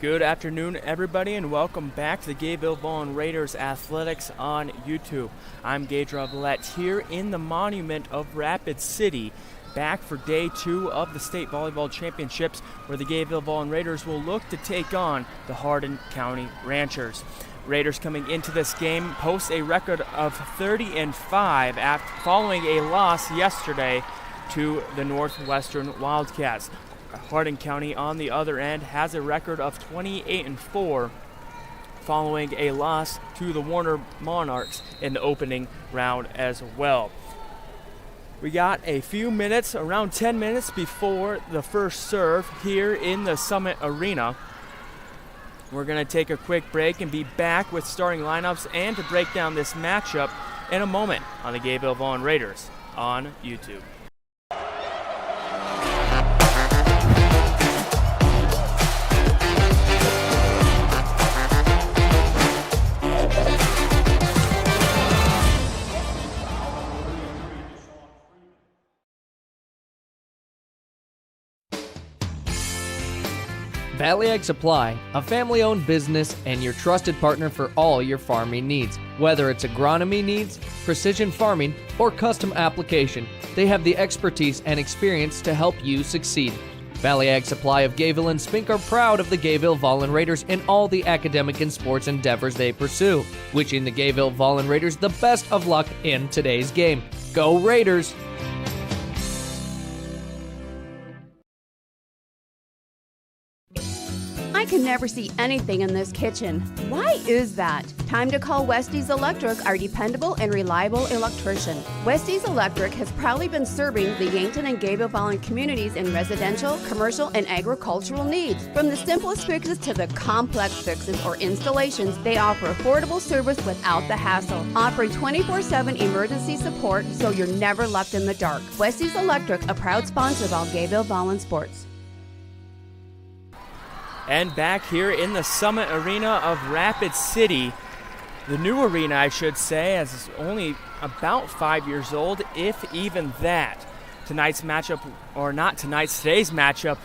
Good afternoon, everybody, and welcome back to the Gayville-Volin Raiders Athletics on YouTube. I'm Gayville-Volin here in the monument of Rapid City, back for day 2 of the state volleyball championships, where the Gayville-Volin Raiders will look to take on the Hardin County Ranchers. Raiders coming into this game post a record of 30-5 following a loss yesterday to the Northwestern Wildcats. Hardin County, on the other end, has a record of 28-4 following a loss to the Warner Monarchs in the opening round as well. We got a few minutes, around 10 minutes before the first serve here in the Summit Arena. We're going to take a quick break and be back with starting lineups and to break down this matchup in a moment on the Gayville-Volin Raiders on YouTube. Valley Ag Supply, a family-owned business and your trusted partner for all your farming needs. Whether it's agronomy needs, precision farming, or custom application, they have the expertise and experience to help you succeed. Valley Ag Supply of Gayville and Spink are proud of the Gayville-Volin Raiders in all the academic and sports endeavors they pursue, wishing the Gayville-Volin Raiders the best of luck in today's game. Go Raiders! I can never see anything in this kitchen. Why is that? Time to call Westies Electric, our dependable and reliable electrician. Westies Electric has proudly been serving the Yankton and Gayville-Volin communities in residential, commercial, and agricultural needs. From the simplest fixes to the complex fixes or installations, they offer affordable service without the hassle, offering 24/7 emergency support so you're never left in the dark. Westies Electric, a proud sponsor of all Gayville-Volin sports. And back here in the Summit Arena of Rapid City, the new arena, I should say, as it's only about 5 years old, if even that. Today's matchup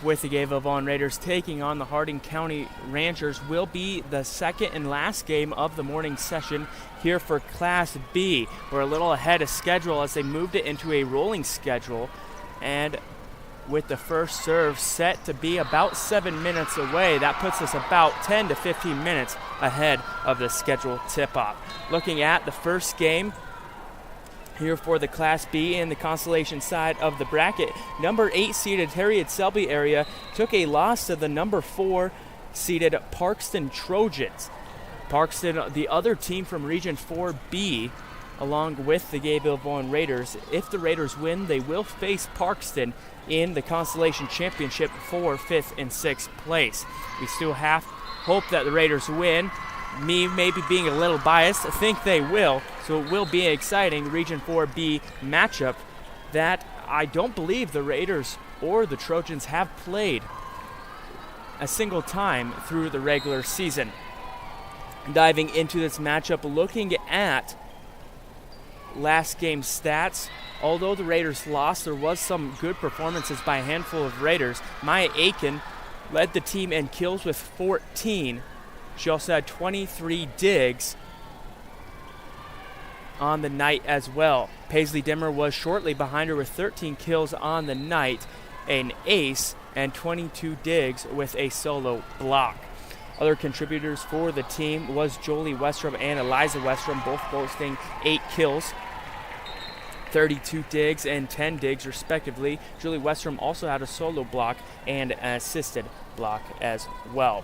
with the Gayville-Volin Raiders taking on the Hardin County Ranchers will be the second and last game of the morning session here for Class B. We're a little ahead of schedule as they moved it into a rolling schedule, and with the first serve set to be about 7 minutes away. That puts us about 10 to 15 minutes ahead of the scheduled tip-off. Looking at the first game here for the Class B in the Constellation side of the bracket, number 8 seeded Harriet Selby area took a loss to the number 4 seeded Parkston Trojans. Parkston, the other team from Region 4B, along with the Gayville-Volin Raiders. If the Raiders win, they will face Parkston in the Constellation Championship for 5th and 6th place. We still have hope that the Raiders win. Me maybe being a little biased, I think they will, so it will be an exciting Region 4B matchup that I don't believe the Raiders or the Trojans have played a single time through the regular season. Diving into this matchup, looking at last game stats, although the Raiders lost, there was some good performances by a handful of Raiders. Maya Aiken led the team in kills with 14. She also had 23 digs on the night as well. Paisley Dimmer was shortly behind her with 13 kills on the night, an ace, and 22 digs with a solo block. Other contributors for the team was Jolie Westrom and Eliza Westrom, both boasting 8 kills, 32 digs and 10 digs respectively. Julie Westrom also had a solo block and an assisted block as well.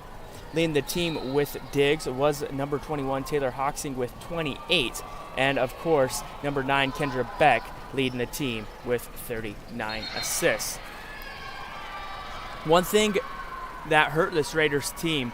Leading the team with digs was number 21 Taylor Hoxing with 28, and of course number 9 Kendra Beck leading the team with 39 assists. One thing that hurt this Raiders team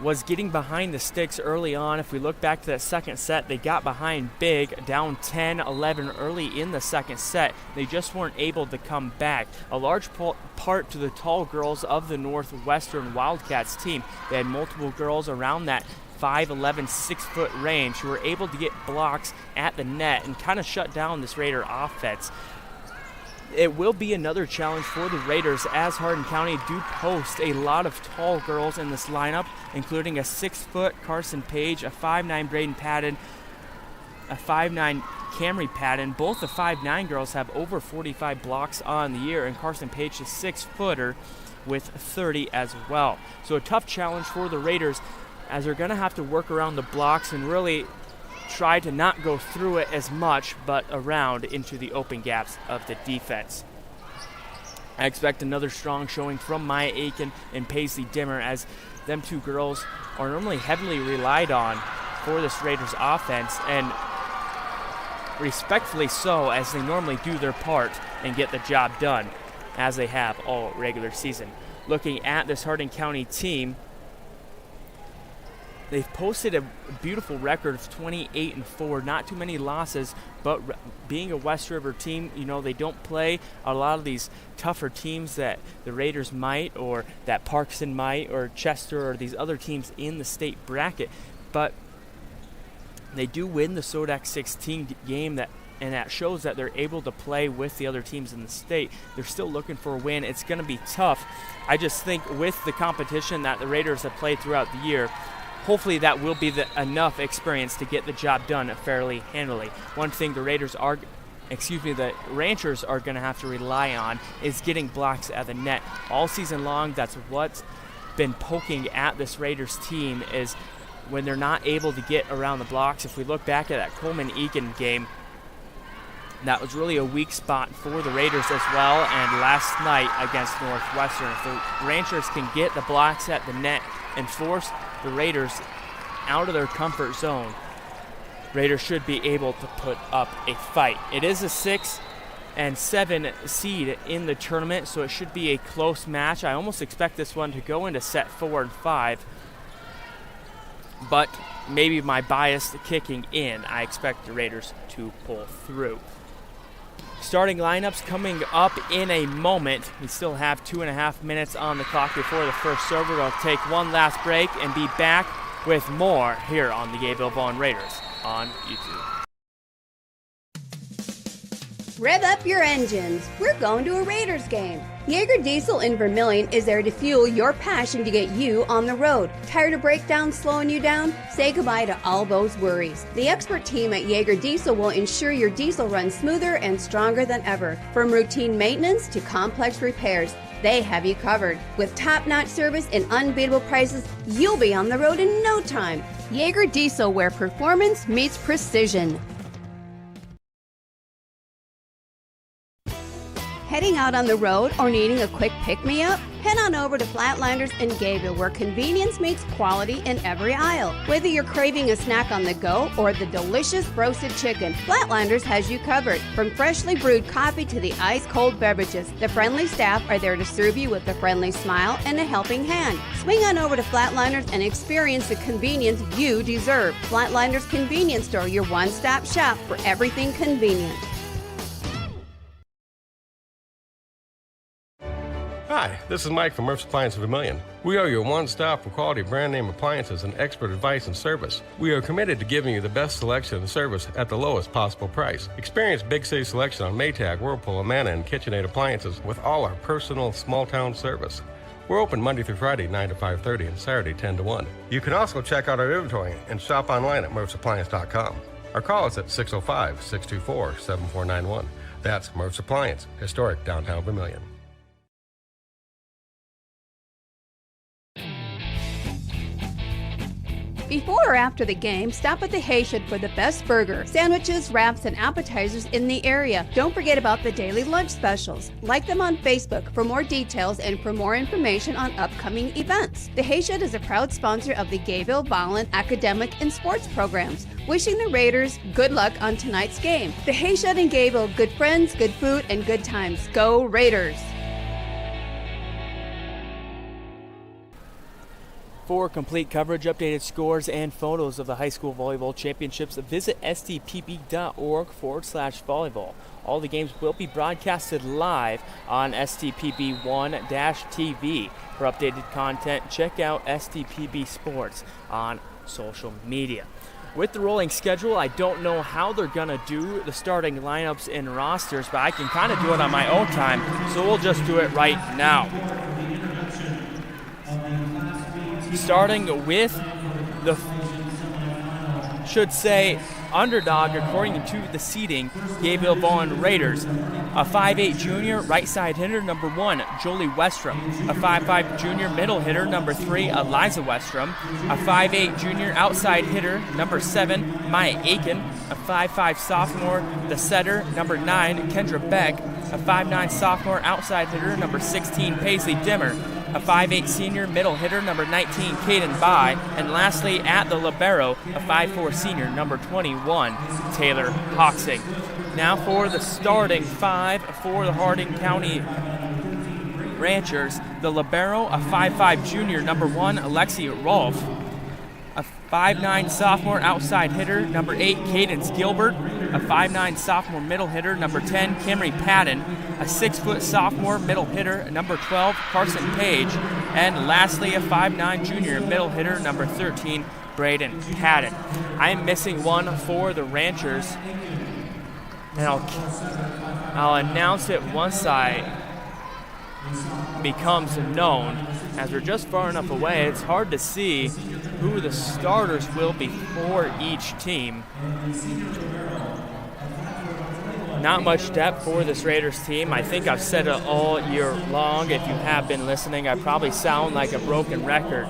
was getting behind the sticks early on. If we look back to that second set, they got behind big, down 10-11 early in the second set. They just weren't able to come back. A large part to the tall girls of the Northwestern Wildcats team. They had multiple girls around that 5'11", 6-foot range who were able to get blocks at the net and kind of shut down this Raider offense. it will be another challenge for the Raiders, as Hardin County do post a lot of tall girls in this lineup, including a 6-foot Carson Page, a 5'9" Braden Patton, a 5'9" Camry Patton. Both the 5'9" girls have over 45 blocks on the year, and Carson Page, a 6-footer, with 30 as well. So a tough challenge for the Raiders, as they're going to have to work around the blocks and really try to not go through it as much, but around into the open gaps of the defense. I expect another strong showing from Maya Aiken and Paisley Dimmer, as them two girls are normally heavily relied on for this Raiders offense, and respectfully so, as they normally do their part and get the job done, as they have all regular season. Looking at this Hardin County team, they've posted a beautiful record of 28-4, not too many losses, but being a West River team, they don't play a lot of these tougher teams that the Raiders might, or that Parkson might, or Chester, or these other teams in the state bracket. But they do win the Sodak 16 game, and that shows that they're able to play with the other teams in the state. They're still looking for a win. It's going to be tough. I just think with the competition that the Raiders have played throughout the year, hopefully that will be enough experience to get the job done fairly handily. One thing the Ranchers are going to have to rely on is getting blocks at the net. All season long, that's what's been poking at this Raiders team, is when they're not able to get around the blocks. If we look back at that Coleman-Eakin game, that was really a weak spot for the Raiders as well. And last night against Northwestern, if the Ranchers can get the blocks at the net and force the Raiders out of their comfort zone, Raiders should be able to put up a fight. It is a 6 and 7 seed in the tournament, so it should be a close match. I almost expect this one to go into set 4 and 5, but maybe my bias kicking in, I expect the Raiders to pull through. Starting lineups coming up in a moment. We still have 2.5 minutes on the clock before the first serve. We're going to take one last break and be back with more here on the Gayville-Volin Raiders on YouTube. Rev up your engines. We're going to a Raiders game. Jaeger Diesel in Vermillion is there to fuel your passion to get you on the road. Tired of breakdowns slowing you down? Say goodbye to all those worries. The expert team at Jaeger Diesel will ensure your diesel runs smoother and stronger than ever. From routine maintenance to complex repairs, they have you covered. With top-notch service and unbeatable prices, you'll be on the road in no time. Jaeger Diesel, where performance meets precision. Heading out on the road or needing a quick pick-me-up? Head on over to Flatlanders in Gayville, where convenience meets quality in every aisle. Whether you're craving a snack on the go or the delicious roasted chicken, Flatlanders has you covered. From freshly brewed coffee to the ice-cold beverages, the friendly staff are there to serve you with a friendly smile and a helping hand. Swing on over to Flatlanders and experience the convenience you deserve. Flatlanders Convenience Store, your one-stop shop for everything convenient. Hi, this is Mike from Murph's Appliance of Vermillion. We are your one-stop for quality brand name appliances and expert advice and service. We are committed to giving you the best selection and service at the lowest possible price. Experience Big City selection on Maytag, Whirlpool, Amana, and KitchenAid appliances with all our personal small-town service. We're open Monday through Friday, 9 to 5:30, and Saturday, 10 to 1. You can also check out our inventory and shop online at murphsappliance.com. Our call is at 605-624-7491. That's Murph's Appliance, historic downtown Vermillion. Before or after the game, stop at the Hayshed for the best burger, sandwiches, wraps, and appetizers in the area. Don't forget about the daily lunch specials. Like them on Facebook for more details and for more information on upcoming events. The Hayshed is a proud sponsor of the Gayville-Volin academic and sports programs. Wishing the Raiders good luck on tonight's game. The Hayshed in Gayville, good friends, good food, and good times. Go Raiders! For complete coverage, updated scores, and photos of the high school volleyball championships, visit stpb.org/volleyball. All the games will be broadcasted live on STPB1-TV. For updated content, check out STPB Sports on social media. With the rolling schedule, I don't know how they're going to do the starting lineups and rosters, but I can kind of do it on my own time, so we'll just do it right now. Starting with the, underdog according to the seeding, Gayville-Volin Raiders. A 5'8 junior right side hitter, number 1, Jolie Westrom. A 5'5 junior middle hitter, number 3, Eliza Westrom. A 5'8 junior outside hitter, number 7, Maya Aiken. A 5'5 sophomore, the setter, number 9, Kendra Beck. A 5'9 sophomore outside hitter, number 16, Paisley Dimmer. A 5'8 senior middle hitter, number 19, Caden Bai. And lastly, at the libero, a 5'4 senior, number 21, Taylor Hoxing. Now for the starting 5 for the Hardin County Ranchers. The libero, a 5'5 junior, number 1, Alexi Rolfe. A 5'9 sophomore outside hitter, number 8, Cadence Gilbert. A 5'9 sophomore middle hitter, number 10, Camry Patton. A 6-foot sophomore middle hitter, number 12, Carson Page. And lastly, a 5'9 junior middle hitter, number 13, Braden Patton. I am missing one for the Ranchers, and I'll announce it once I becomes known. As we're just far enough away, it's hard to see who the starters will be for each team. Not much depth for this Raiders team. I think I've said it all year long. If you have been listening, I probably sound like a broken record.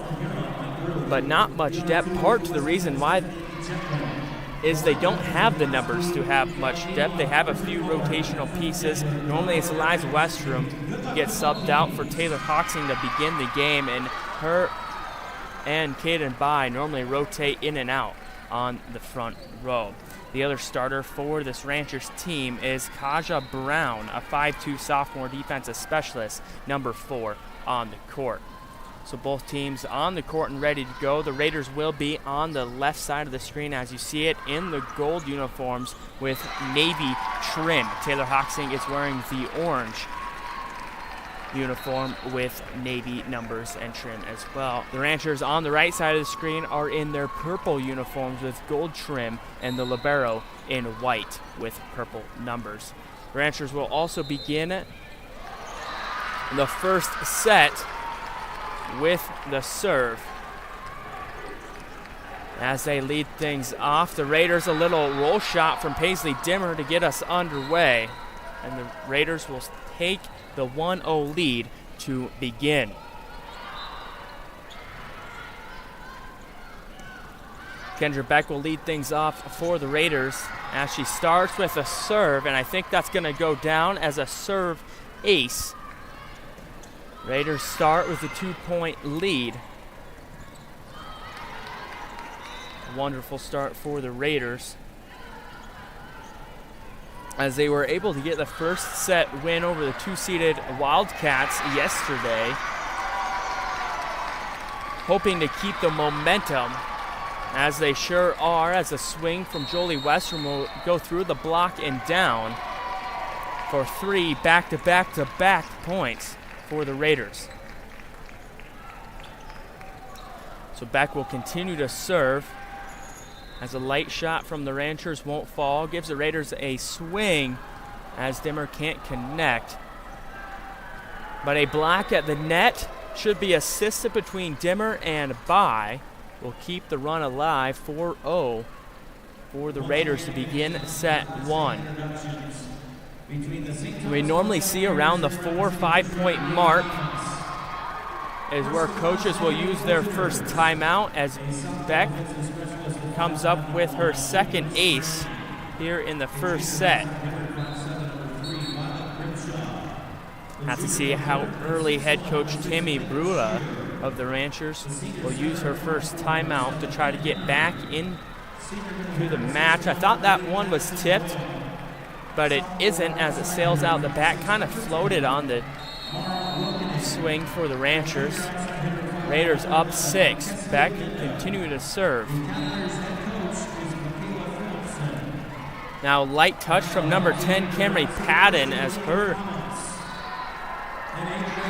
But not much depth. Part to the reason why is they don't have the numbers to have much depth. They have a few rotational pieces. Normally it's Eliza Westrom who gets subbed out for Taylor Hoxing to begin the game, and her and Caden Bai normally rotate in and out on the front row. The other starter for this Ranchers team is Kaja Brown, a 5'2 sophomore defensive specialist, number 4 on the court. So both teams on the court and ready to go. The Raiders will be on the left side of the screen as you see it in the gold uniforms with navy trim. Taylor Hoxing is wearing the orange uniform with navy numbers and trim as well. The Ranchers on the right side of the screen are in their purple uniforms with gold trim, and the libero in white with purple numbers. The Ranchers will also begin the first set with the serve. As they lead things off, the Raiders a little roll shot from Paisley Dimmer to get us underway. And the Raiders will take the 1-0 lead to begin. Kendra Beck will lead things off for the Raiders as she starts with a serve, and I think that's going to go down as a serve ace. Raiders start with a 2-point lead. Wonderful start for the Raiders, as they were able to get the first set win over the 2-seeded Wildcats yesterday, hoping to keep the momentum, as they sure are, as a swing from Jolie Westrom will go through the block and down for 3 back-to-back-to-back points for the Raiders. So Beck will continue to serve, as a light shot from the Ranchers won't fall. Gives the Raiders a swing as Dimmer can't connect. But a block at the net should be assisted between Dimmer and Bai. Will keep the run alive. 4-0 for the Raiders to begin set 1. We normally see around the 4-5 point mark is where coaches will use their first timeout, as Beck comes up with her second ace here in the first set. Have to see how early head coach Tammy Brula of the Ranchers will use her first timeout to try to get back into the match. I thought that one was tipped, but it isn't, as it sails out the back. Kind of floated on the swing for the Ranchers. Raiders up 6. Beck continuing to serve. Now light touch from number 10, Camry Patton, as her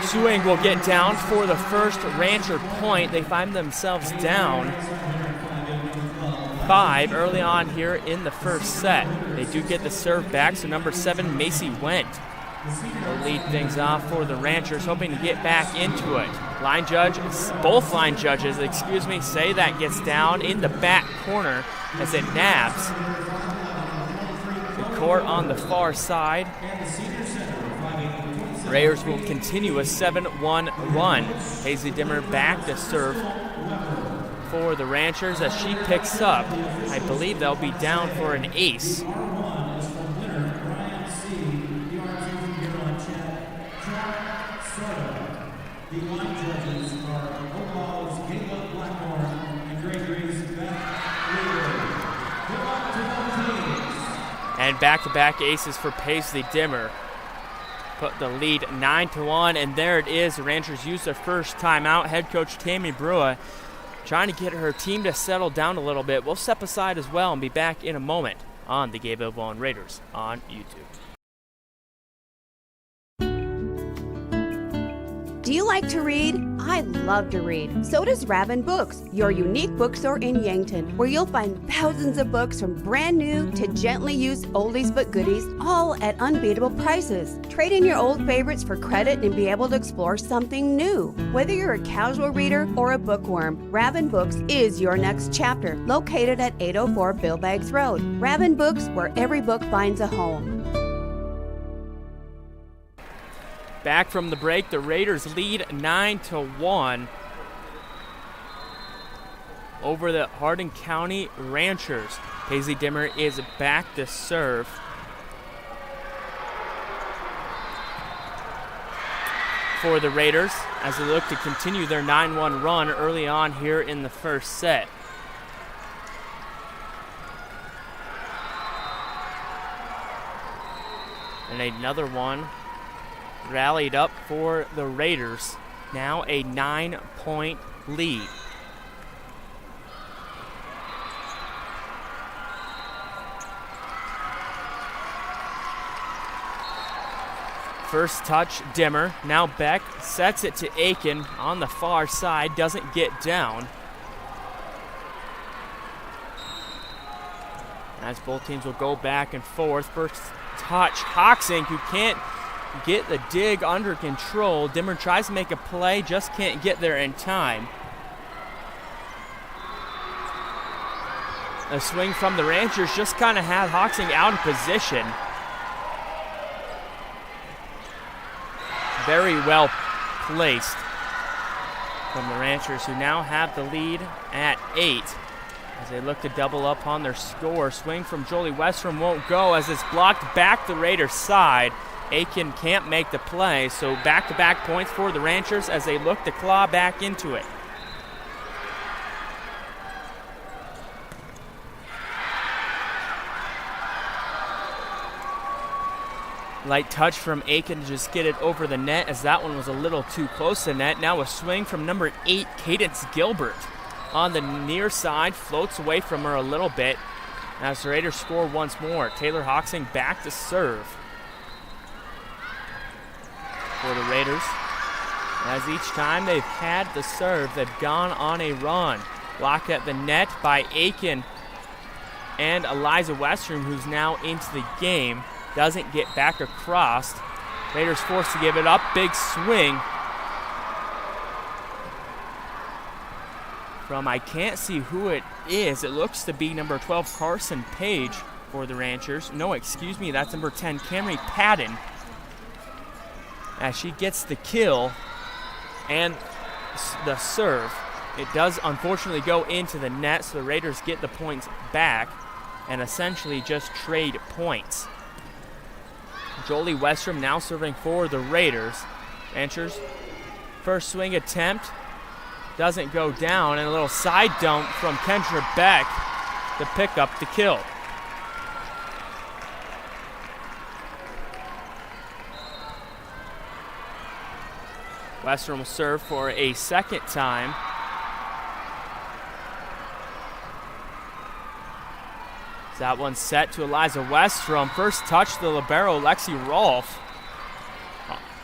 swing will get down for the first Rancher point. They find themselves down 5 early on here in the first set. They do get the serve back, so number 7, Macy Wendt will lead things off for the Ranchers, hoping to get back into it. Both line judges, say that gets down in the back corner as it nabs the court on the far side. Raiders will continue a 7-1 run. Paisley Dimmer back to serve for the Ranchers as she picks up. I believe they'll be down for an ace. And back-to-back aces for Paisley Dimmer. Put the lead 9-1, and there it is. The Ranchers use their first timeout. Head coach Tammy Brua trying to get her team to settle down a little bit. We'll step aside as well and be back in a moment on the Gayville-Volin Raiders on YouTube. Do you like to read? I love to read. So does Ravin Books, your unique bookstore in Yankton, where you'll find thousands of books from brand new to gently used oldies but goodies, all at unbeatable prices. Trade in your old favorites for credit and be able to explore something new. Whether you're a casual reader or a bookworm, Ravin Books is your next chapter, located at 804 Bill Baggs Road. Ravin Books, where every book finds a home. Back from the break, the Raiders lead 9-1 over the Hardin County Ranchers. Paisley Dimmer is back to serve. For the Raiders as they look to continue their 9-1 run early on here in the first set. And another one rallied up for the Raiders. Now a 9-point lead. First touch, Dimmer. Now Beck sets it to Aiken on the far side. Doesn't get down. As both teams will go back and forth. First touch, Hoxink, who can't get the dig under control. Dimmer tries to make a play, just can't get there in time. A swing from the Ranchers just kind of had Hoxink out of position. Very well placed from the Ranchers, who now have the lead at 8 as they look to double up on their score. Swing from Jolie Westrom won't go as it's blocked back the Raiders' side. Aiken can't make the play, so back-to-back points for the Ranchers as they look to claw back into it. Light touch from Aiken to just get it over the net as that one was a little too close to net. Now a swing from number 8, Cadence Gilbert. On the near side, floats away from her a little bit as the Raiders score once more. Taylor Hoxink back to serve for the Raiders, as each time they've had the serve, they've gone on a run. Blocked at the net by Aiken and Eliza Westrom, who's now into the game. Doesn't get back across. Raiders forced to give it up. Big swing from, I can't see who it is. It looks to be number 12, Carson Page for the Ranchers. No, excuse me, that's number 10, Camry Patton. As she gets the kill and the serve. It does unfortunately go into the net, so the Raiders get the points back and essentially just trade points. Jolie Westrom now serving for the Raiders. Ranchers, first swing attempt doesn't go down, and a little side dump from Kendra Beck to pick up the kill. Westrom will serve for a second time. That one set to Eliza Westrom. First touch, the libero, Lexi Rolfe.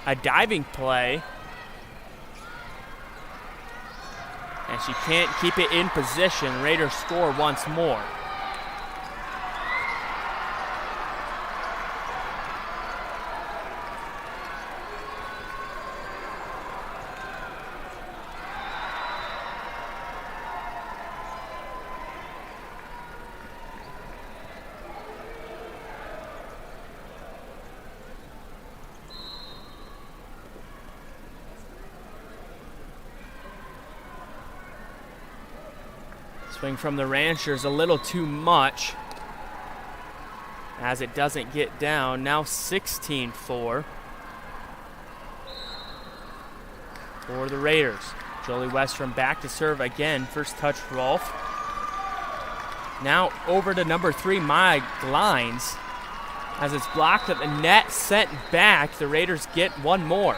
A diving play. And she can't keep it in position. Raiders score once more. Swing from the Ranchers a little too much as it doesn't get down. Now 16-4 for the Raiders. Jolie Westrom back to serve again. First touch, Rolfe. Now over to number 3, Maya Glines. As it's blocked at the net, sent back. The Raiders get one more.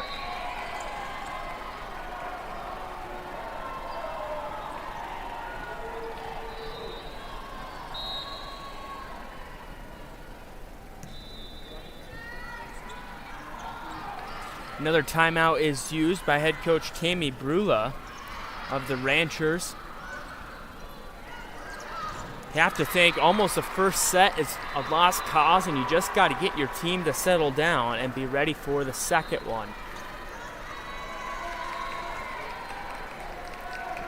Another timeout is used by head coach Tammy Brula of the Ranchers. You have to think almost the first set is a lost cause, and you just got to get your team to settle down and be ready for the second one.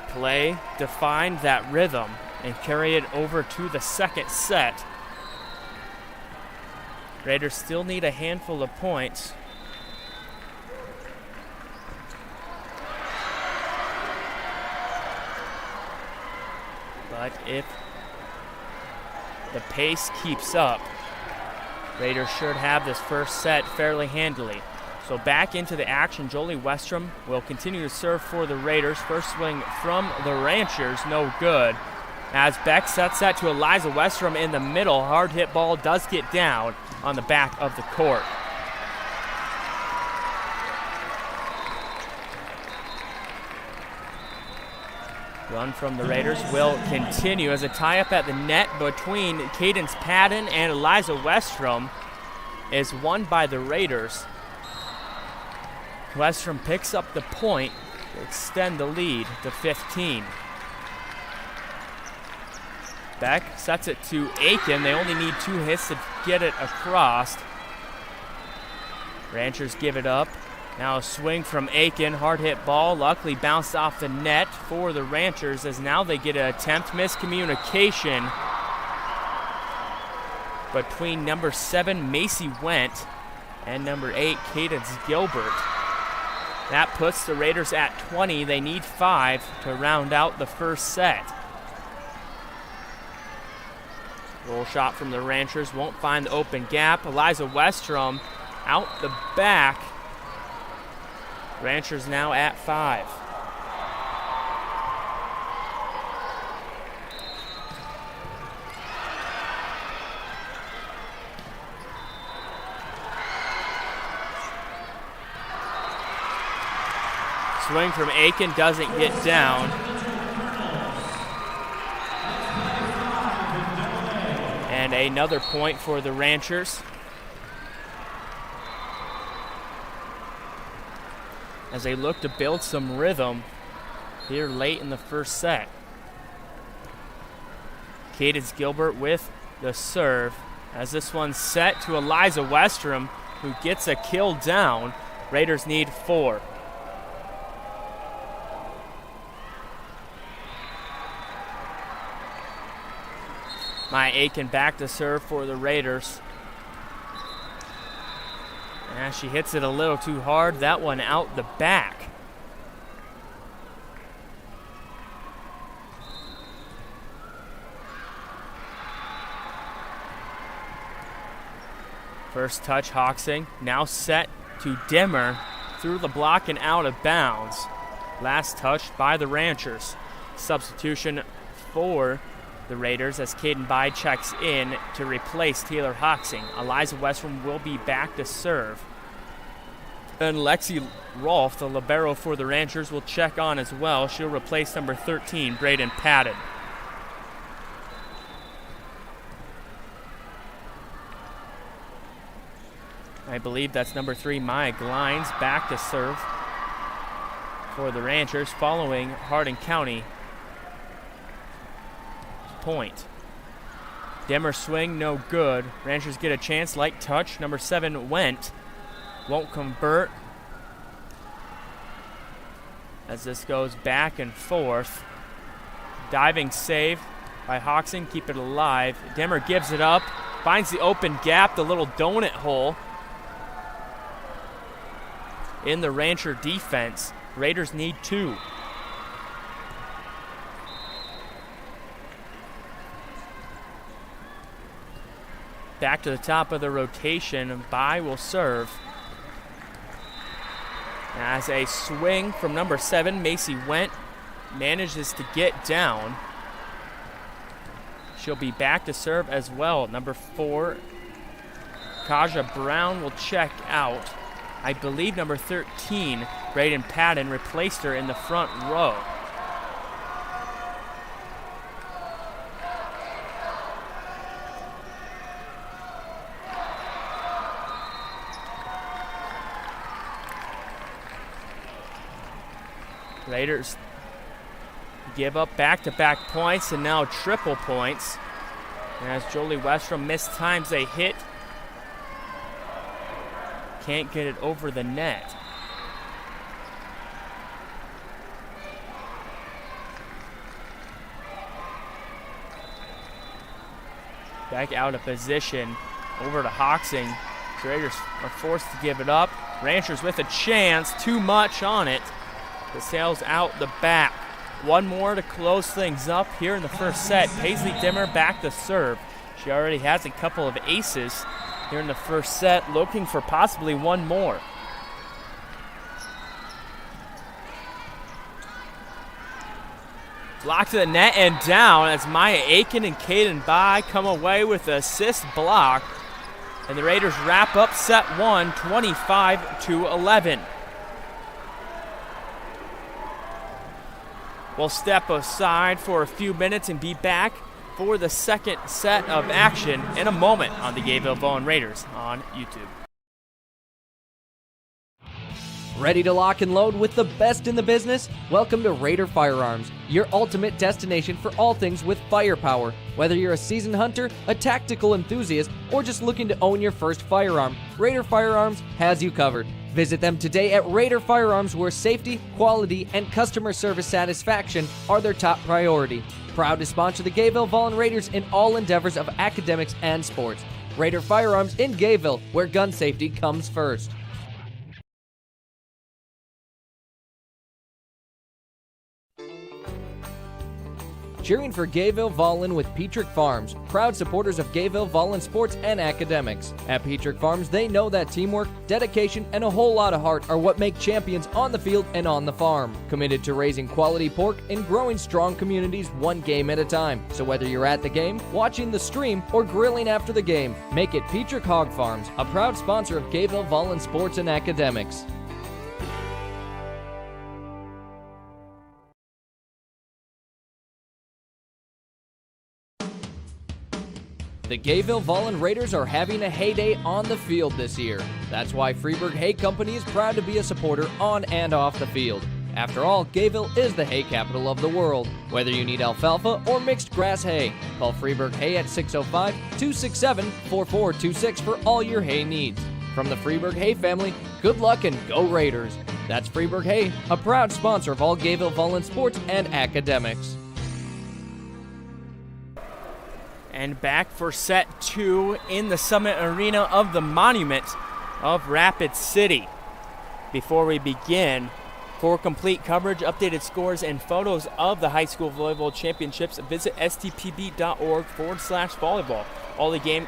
Play, define that rhythm, and carry it over to the second set. Raiders still need a handful of points. But if the pace keeps up, Raiders should have this first set fairly handily. So back into the action, Jolie Westrom will continue to serve for the Raiders. First swing from the Ranchers, no good. As Beck sets that to Eliza Westrom in the middle, hard hit ball does get down on the back of the court. Run from the Raiders will continue as a tie-up at the net between Cadence Patton and Eliza Westrom is won by the Raiders. Westrom picks up the point to extend the lead to 15. Beck sets it to Aiken. They only need 2 hits to get it across. Ranchers give it up. Now a swing from Aiken, hard hit ball, luckily bounced off the net for the Ranchers as now they get an attempt. Miscommunication between number 7, Macy Went, and number 8, Cadence Gilbert. That puts the Raiders at 20. They need 5 to round out the first set. Roll shot from the Ranchers, won't find the open gap. Eliza Westrom out the back. Ranchers now at 5. Swing from Aiken doesn't get down. And another point for the Ranchers. As they look to build some rhythm here late in the first set. Cadence Gilbert with the serve as this one's set to Eliza Westrom, who gets a kill down. Raiders need 4. Maya Aiken back to serve for the Raiders. And she hits it a little too hard. That one out the back. First touch, Hawksing. Now set to Dimmer through the block and out of bounds. Last touch by the Ranchers. Substitution for the Raiders as Caden Bide checks in to replace Taylor Hawksing. Eliza Westrom will be back to serve. And Lexi Rolfe, the libero for the Ranchers, will check on as well. She'll replace number 13, Braden Patton. I believe that's number 3, Maya Glines, back to serve for the Ranchers following Hardin County point. Demmer swing, no good. Ranchers get a chance, light touch. Number 7 went. Won't convert. As this goes back and forth. Diving save by Hoxton, keep it alive. Demmer gives it up, finds the open gap, the little donut hole in the Rancher defense. Raiders need 2. Back to the top of the rotation. Bai will serve. As a swing from number 7, Macy Went manages to get down. She'll be back to serve as well. Number 4, Kaja Brown will check out. I believe number 13, Braden Patton, replaced her in the front row. Raiders give up back-to-back points and now triple points. As Jolie Westrom mistimes a hit. Can't get it over the net. Back out of position. Over to Hoxing. The Raiders are forced to give it up. Ranchers with a chance. Too much on it. It sails out the back. One more to close things up here in the first set. Paisley Demmer back to serve. She already has a couple of aces here in the first set, looking for possibly one more. Block to the net and down as Maya Aiken and Kaden Bai come away with the assist block. And the Raiders wrap up set 1, 25-11. We'll step aside for a few minutes and be back for the second set of action in a moment on the Gayville-Volin Raiders on YouTube. Ready to lock and load with the best in the business? Welcome to Raider Firearms, your ultimate destination for all things with firepower. Whether you're a seasoned hunter, a tactical enthusiast, or just looking to own your first firearm, Raider Firearms has you covered. Visit them today at Raider Firearms, where safety, quality, and customer service satisfaction are their top priority. Proud to sponsor the Gayville-Volin Raiders in all endeavors of academics and sports. Raider Firearms in Gayville, where gun safety comes first. Cheering for Gayville-Volin with Petrick Farms, proud supporters of Gayville-Volin sports and academics. At Petrick Farms, they know that teamwork, dedication, and a whole lot of heart are what make champions on the field and on the farm. Committed to raising quality pork and growing strong communities one game at a time. So whether you're at the game, watching the stream, or grilling after the game, make it Petrick Hog Farms, a proud sponsor of Gayville-Volin sports and academics. The Gayville-Volin Raiders are having a heyday on the field this year. That's why Freeburg Hay Company is proud to be a supporter on and off the field. After all, Gayville is the hay capital of the world. Whether you need alfalfa or mixed grass hay, call Freeburg Hay at 605-267-4426 for all your hay needs. From the Freeburg Hay family, good luck and go Raiders. That's Freeburg Hay, a proud sponsor of all Gayville-Volin sports and academics. And back for set 2 in the Summit Arena of the Monument of Rapid City. Before we begin, for complete coverage, updated scores, and photos of the high school volleyball championships, visit stpb.org/volleyball. All the games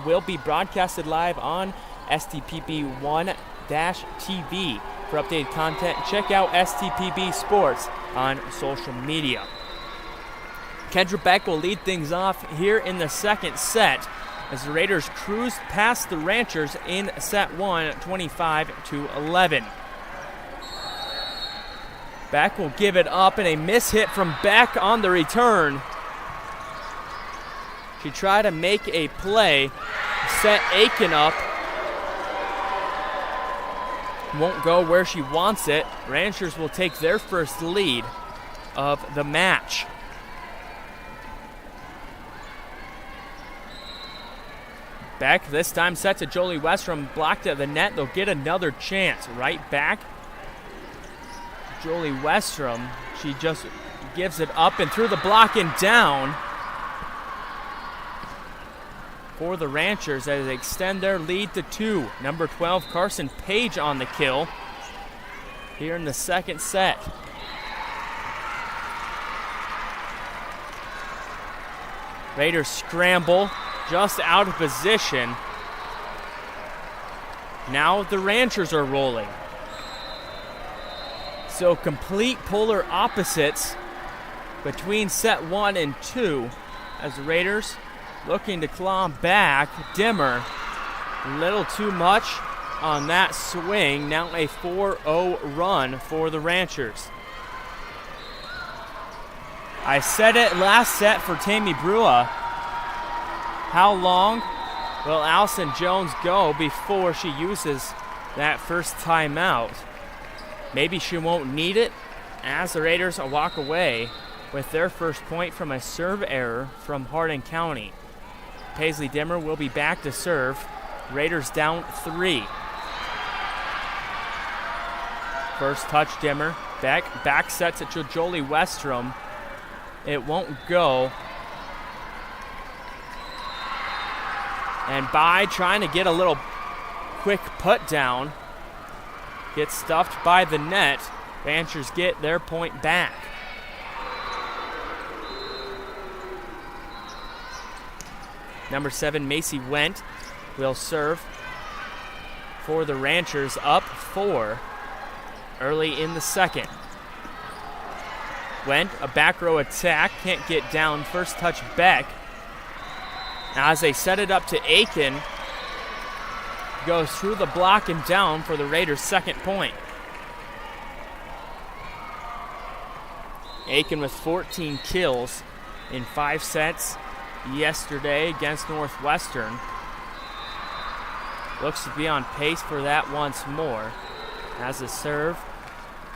will be broadcasted live on STPB1-TV. For updated content, check out STPB Sports on social media. Kendra Beck will lead things off here in the second set as the Raiders cruise past the Ranchers in set 1, 25-11. Beck will give it up, and a miss hit from Beck on the return. She tried to make a play, set Aiken up. Won't go where she wants it. Ranchers will take their first lead of the match. Beck this time set to Jolie Westrom, blocked at the net. They'll get another chance. Right back. Jolie Westrom, she just gives it up and through the block and down for the Ranchers as they extend their lead to 2. Number 12, Carson Page on the kill here in the second set. Raiders scramble, just out of position. Now the Ranchers are rolling. So complete polar opposites between set 1 and 2 as the Raiders looking to claw back. Dimmer, a little too much on that swing. Now a 4-0 run for the Ranchers. I said it last set for Tammy Brua. How long will Allison Jones go before she uses that first timeout? Maybe she won't need it as the Raiders walk away with their first point from a serve error from Hardin County. Paisley Dimmer will be back to serve. Raiders down 3. First touch Dimmer. Back sets it to Jolie Westrom. It won't go. And By trying to get a little quick put down. Gets stuffed by the net. Ranchers get their point back. Number 7, Macy Wendt will serve for the Ranchers, up 4 early in the second. Wendt, a back row attack, can't get down. First touch Beck. Now as they set it up to Aiken, goes through the block and down for the Raiders' second point. Aiken with 14 kills in 5 sets yesterday against Northwestern. Looks to be on pace for that once more. As a serve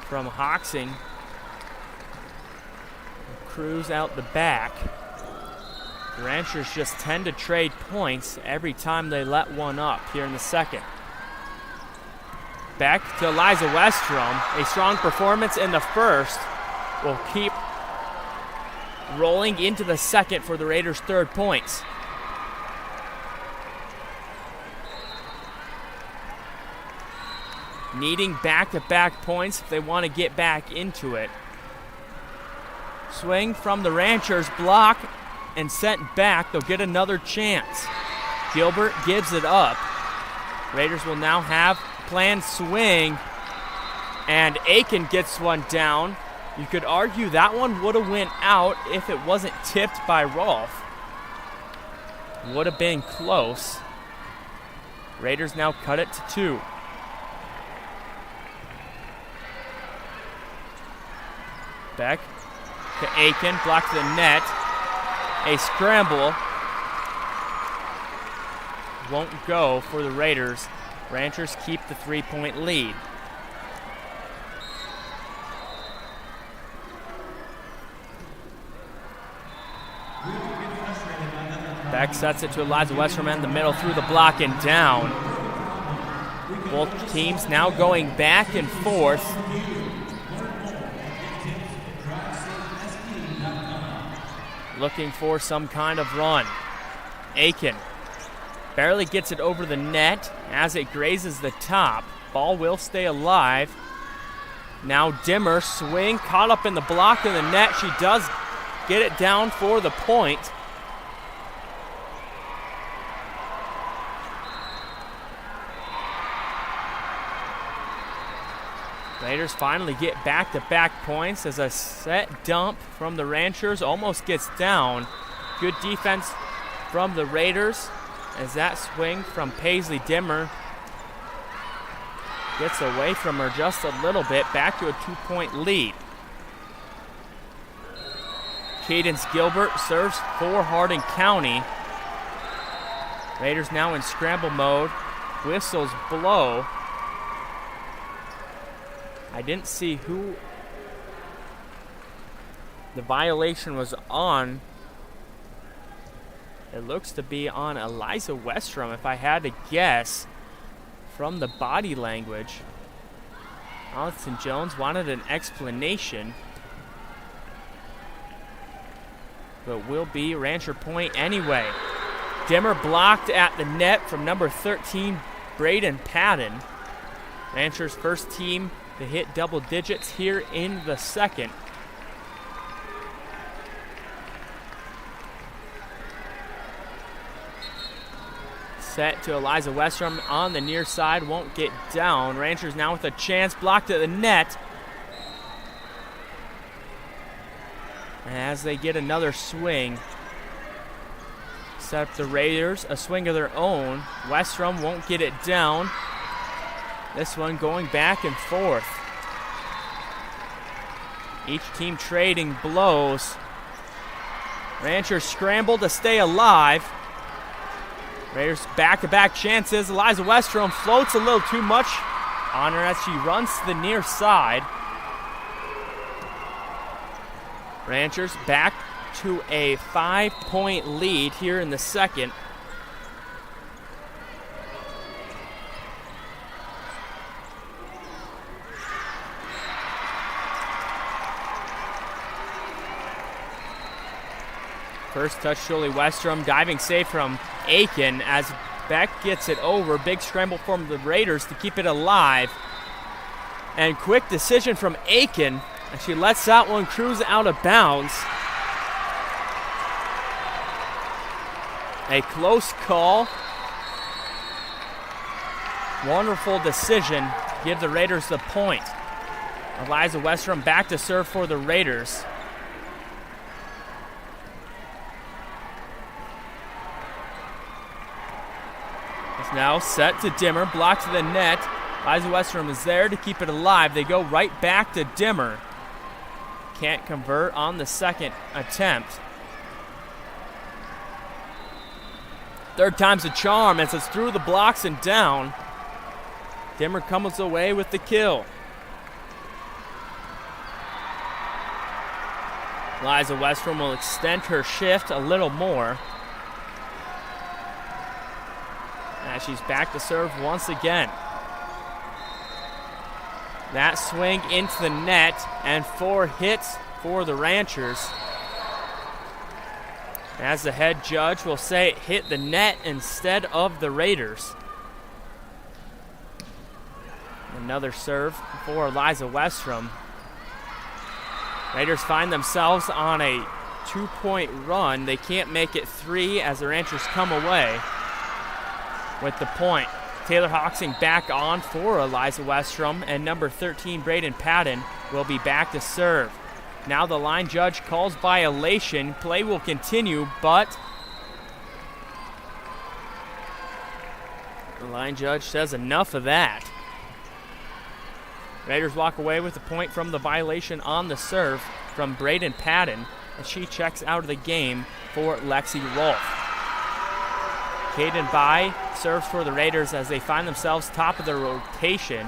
from Hoxing. Cruz out the back. The Ranchers just tend to trade points every time they let one up here in the second. Back to Eliza Westrom. A strong performance in the first will keep rolling into the second for the Raiders' third points. Needing back-to-back points if they want to get back into it. Swing from the Ranchers, block and sent back. They'll get another chance. Gilbert gives it up. Raiders will now have planned swing, and Aiken gets one down. You could argue that one would have went out if it wasn't tipped by Rolfe. Would have been close. Raiders now cut it to 2. Beck to Aiken, blocked to the net. A scramble won't go for the Raiders. Ranchers keep the 3-point lead. Beck sets it to Eliza Westrom in the middle, through the block and down. Both teams now going back and forth. Looking for some kind of run. Aiken barely gets it over the net as it grazes the top. Ball will stay alive. Now Dimmer, swing, caught up in the block of the net. She does get it down for the point. Raiders finally get back-to-back points as a set dump from the Ranchers almost gets down. Good defense from the Raiders as that swing from Paisley Dimmer gets away from her just a little bit, back to a 2-point lead. Cadence Gilbert serves for Hardin County. Raiders now in scramble mode. Whistles blow. I didn't see who the violation was on It looks to be on Eliza Westrom, if I had to guess from the body language. Allison Jones wanted an explanation, but will be Rancher point anyway. Dimmer blocked at the net from number 13, Braden Patton. Rancher's first team to hit double digits here in the second. Set to Eliza Westrom on the near side, won't get down. Ranchers now with a chance, blocked at the net. And as they get another swing, set up the Raiders, a swing of their own. Westrom won't get it down. This one going back and forth. Each team trading blows. Ranchers scramble to stay alive. Raiders back-to-back chances. Eliza Westrom floats a little too much on her as she runs to the near side. Ranchers back to a 5-point lead here in the second. First touch, Jolie Westrom, diving save from Aiken as Beck gets it over. Big scramble from the Raiders to keep it alive. And quick decision from Aiken as she lets that one cruise out of bounds. A close call. Wonderful decision. Give the Raiders the point. Eliza Westrom back to serve for the Raiders. Now set to Dimmer, blocked to the net. Eliza Westrom is there to keep it alive. They go right back to Dimmer. Can't convert on the second attempt. Third time's a charm as it's through the blocks and down. Dimmer comes away with the kill. Eliza Westrom will extend her shift a little more. As she's back to serve once again. That swing into the net and 4 hits for the Ranchers. As the head judge will say it hit the net instead of the Raiders. Another serve for Eliza Westrom. Raiders find themselves on a 2-point run. They can't make it 3 as the Ranchers come away with the point. Taylor Hoxing back on for Eliza Westrom, and number 13, Braden Patton, will be back to serve. Now the line judge calls violation. Play will continue, but the line judge says enough of that. Raiders walk away with a point from the violation on the serve from Braden Patton, as she checks out of the game for Lexi Rolfe. Caden Bai serves for the Raiders as they find themselves top of the rotation,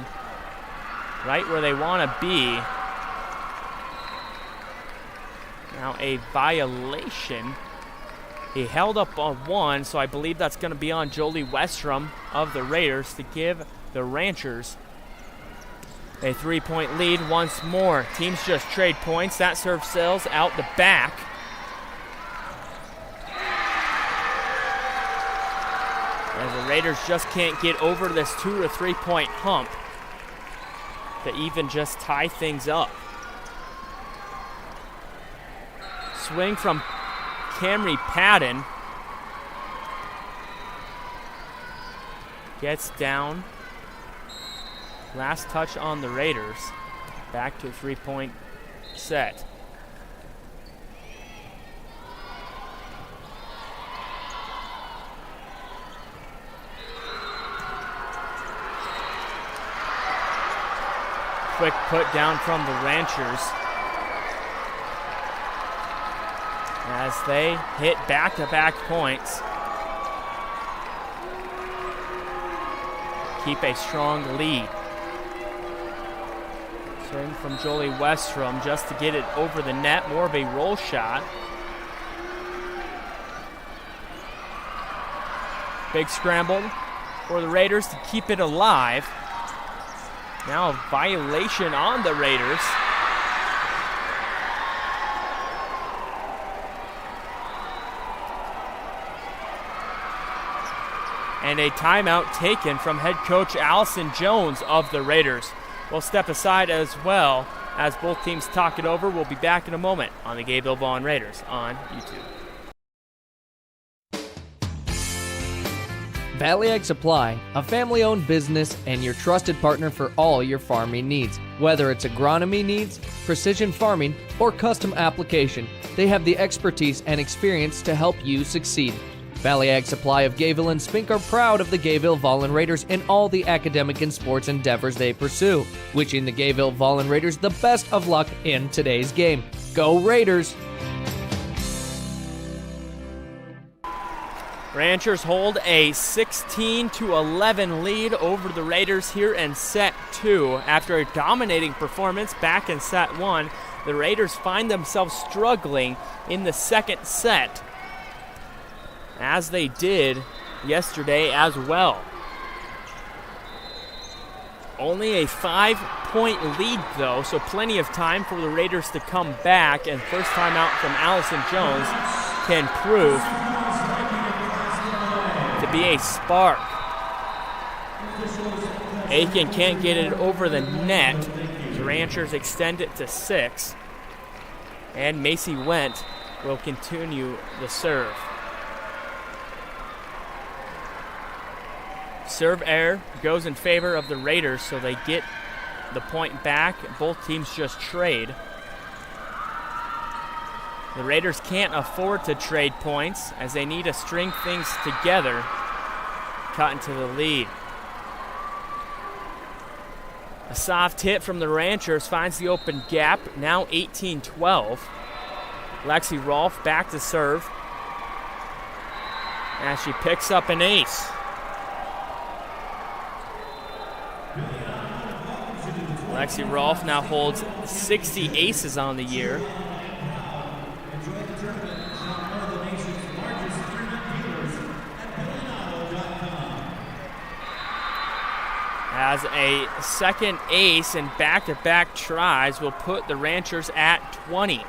right where they want to be. Now a violation. He held up on 1, so I believe that's going to be on Jolie Westrom of the Raiders to give the Ranchers a 3-point lead once more. Teams just trade points. That serve sails out the back. As the Raiders just can't get over this 2 or 3 point hump to even just tie things up. Swing from Camry Patton. Gets down. Last touch on the Raiders. Back to a 3-point set. Quick put down from the Ranchers as they hit back-to-back points. Keep a strong lead. Swing from Jolie Westrom just to get it over the net. More of a roll shot. Big scramble for the Raiders to keep it alive. Now a violation on the Raiders. And a timeout taken from head coach Allison Jones of the Raiders. We'll step aside as well as both teams talk it over. We'll be back in a moment on the Gayville-Volin Raiders on YouTube. Valley Ag Supply, a family-owned business and your trusted partner for all your farming needs. Whether it's agronomy needs, precision farming, or custom application, they have the expertise and experience to help you succeed. Valley Ag Supply of Gayville and Spink are proud of the Gayville-Volin Raiders in all the academic and sports endeavors they pursue, wishing the Gayville-Volin Raiders the best of luck in today's game. Go Raiders! Ranchers hold a 16-11 lead over the Raiders here in set 2. After a dominating performance back in set 1, the Raiders find themselves struggling in the second set, as they did yesterday as well. Only a 5-point lead though, so plenty of time for the Raiders to come back, and first timeout from Allison Jones can prove to be a spark. Aiken can't get it over the net. The Ranchers extend it to 6, and Macy Wendt will continue the serve. Serve error goes in favor of the Raiders, so they get the point back. Both teams just trade. The Raiders can't afford to trade points as they need to string things together, cut into the lead. A soft hit from the Ranchers finds the open gap, now 18-12. Lexi Rolfe back to serve as she picks up an ace. Lexi Rolfe now holds 60 aces on the year. As a second ace and back-to-back tries will put the Ranchers at 20.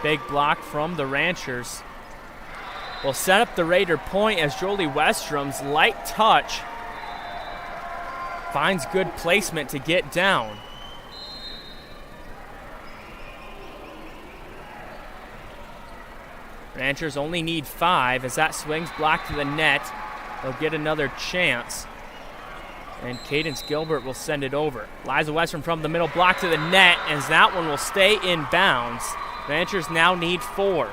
Big block from the Ranchers will set up the Raider point as Jolie Westrom's light touch finds good placement to get down. Ranchers only need 5 as that swings blocked to the net. They'll get another chance. And Cadence Gilbert will send it over. Liza Westrom from the middle, block to the net, as that one will stay in bounds. Ranchers now need 4.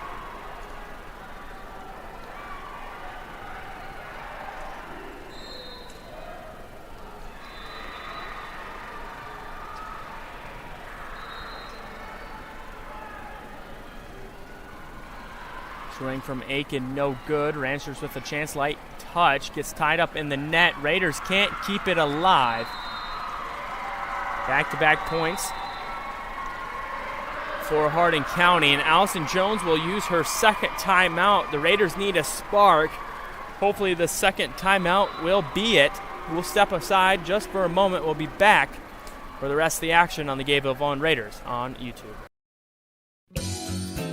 Swing from Aiken, no good. Ranchers with a chance, light touch, gets tied up in the net. Raiders can't keep it alive. Back-to-back points for Hardin County, and Allison Jones will use her second timeout. The Raiders need a spark. Hopefully the second timeout will be it. We'll step aside just for a moment. We'll be back for the rest of the action on the Gayville-Volin Raiders on YouTube.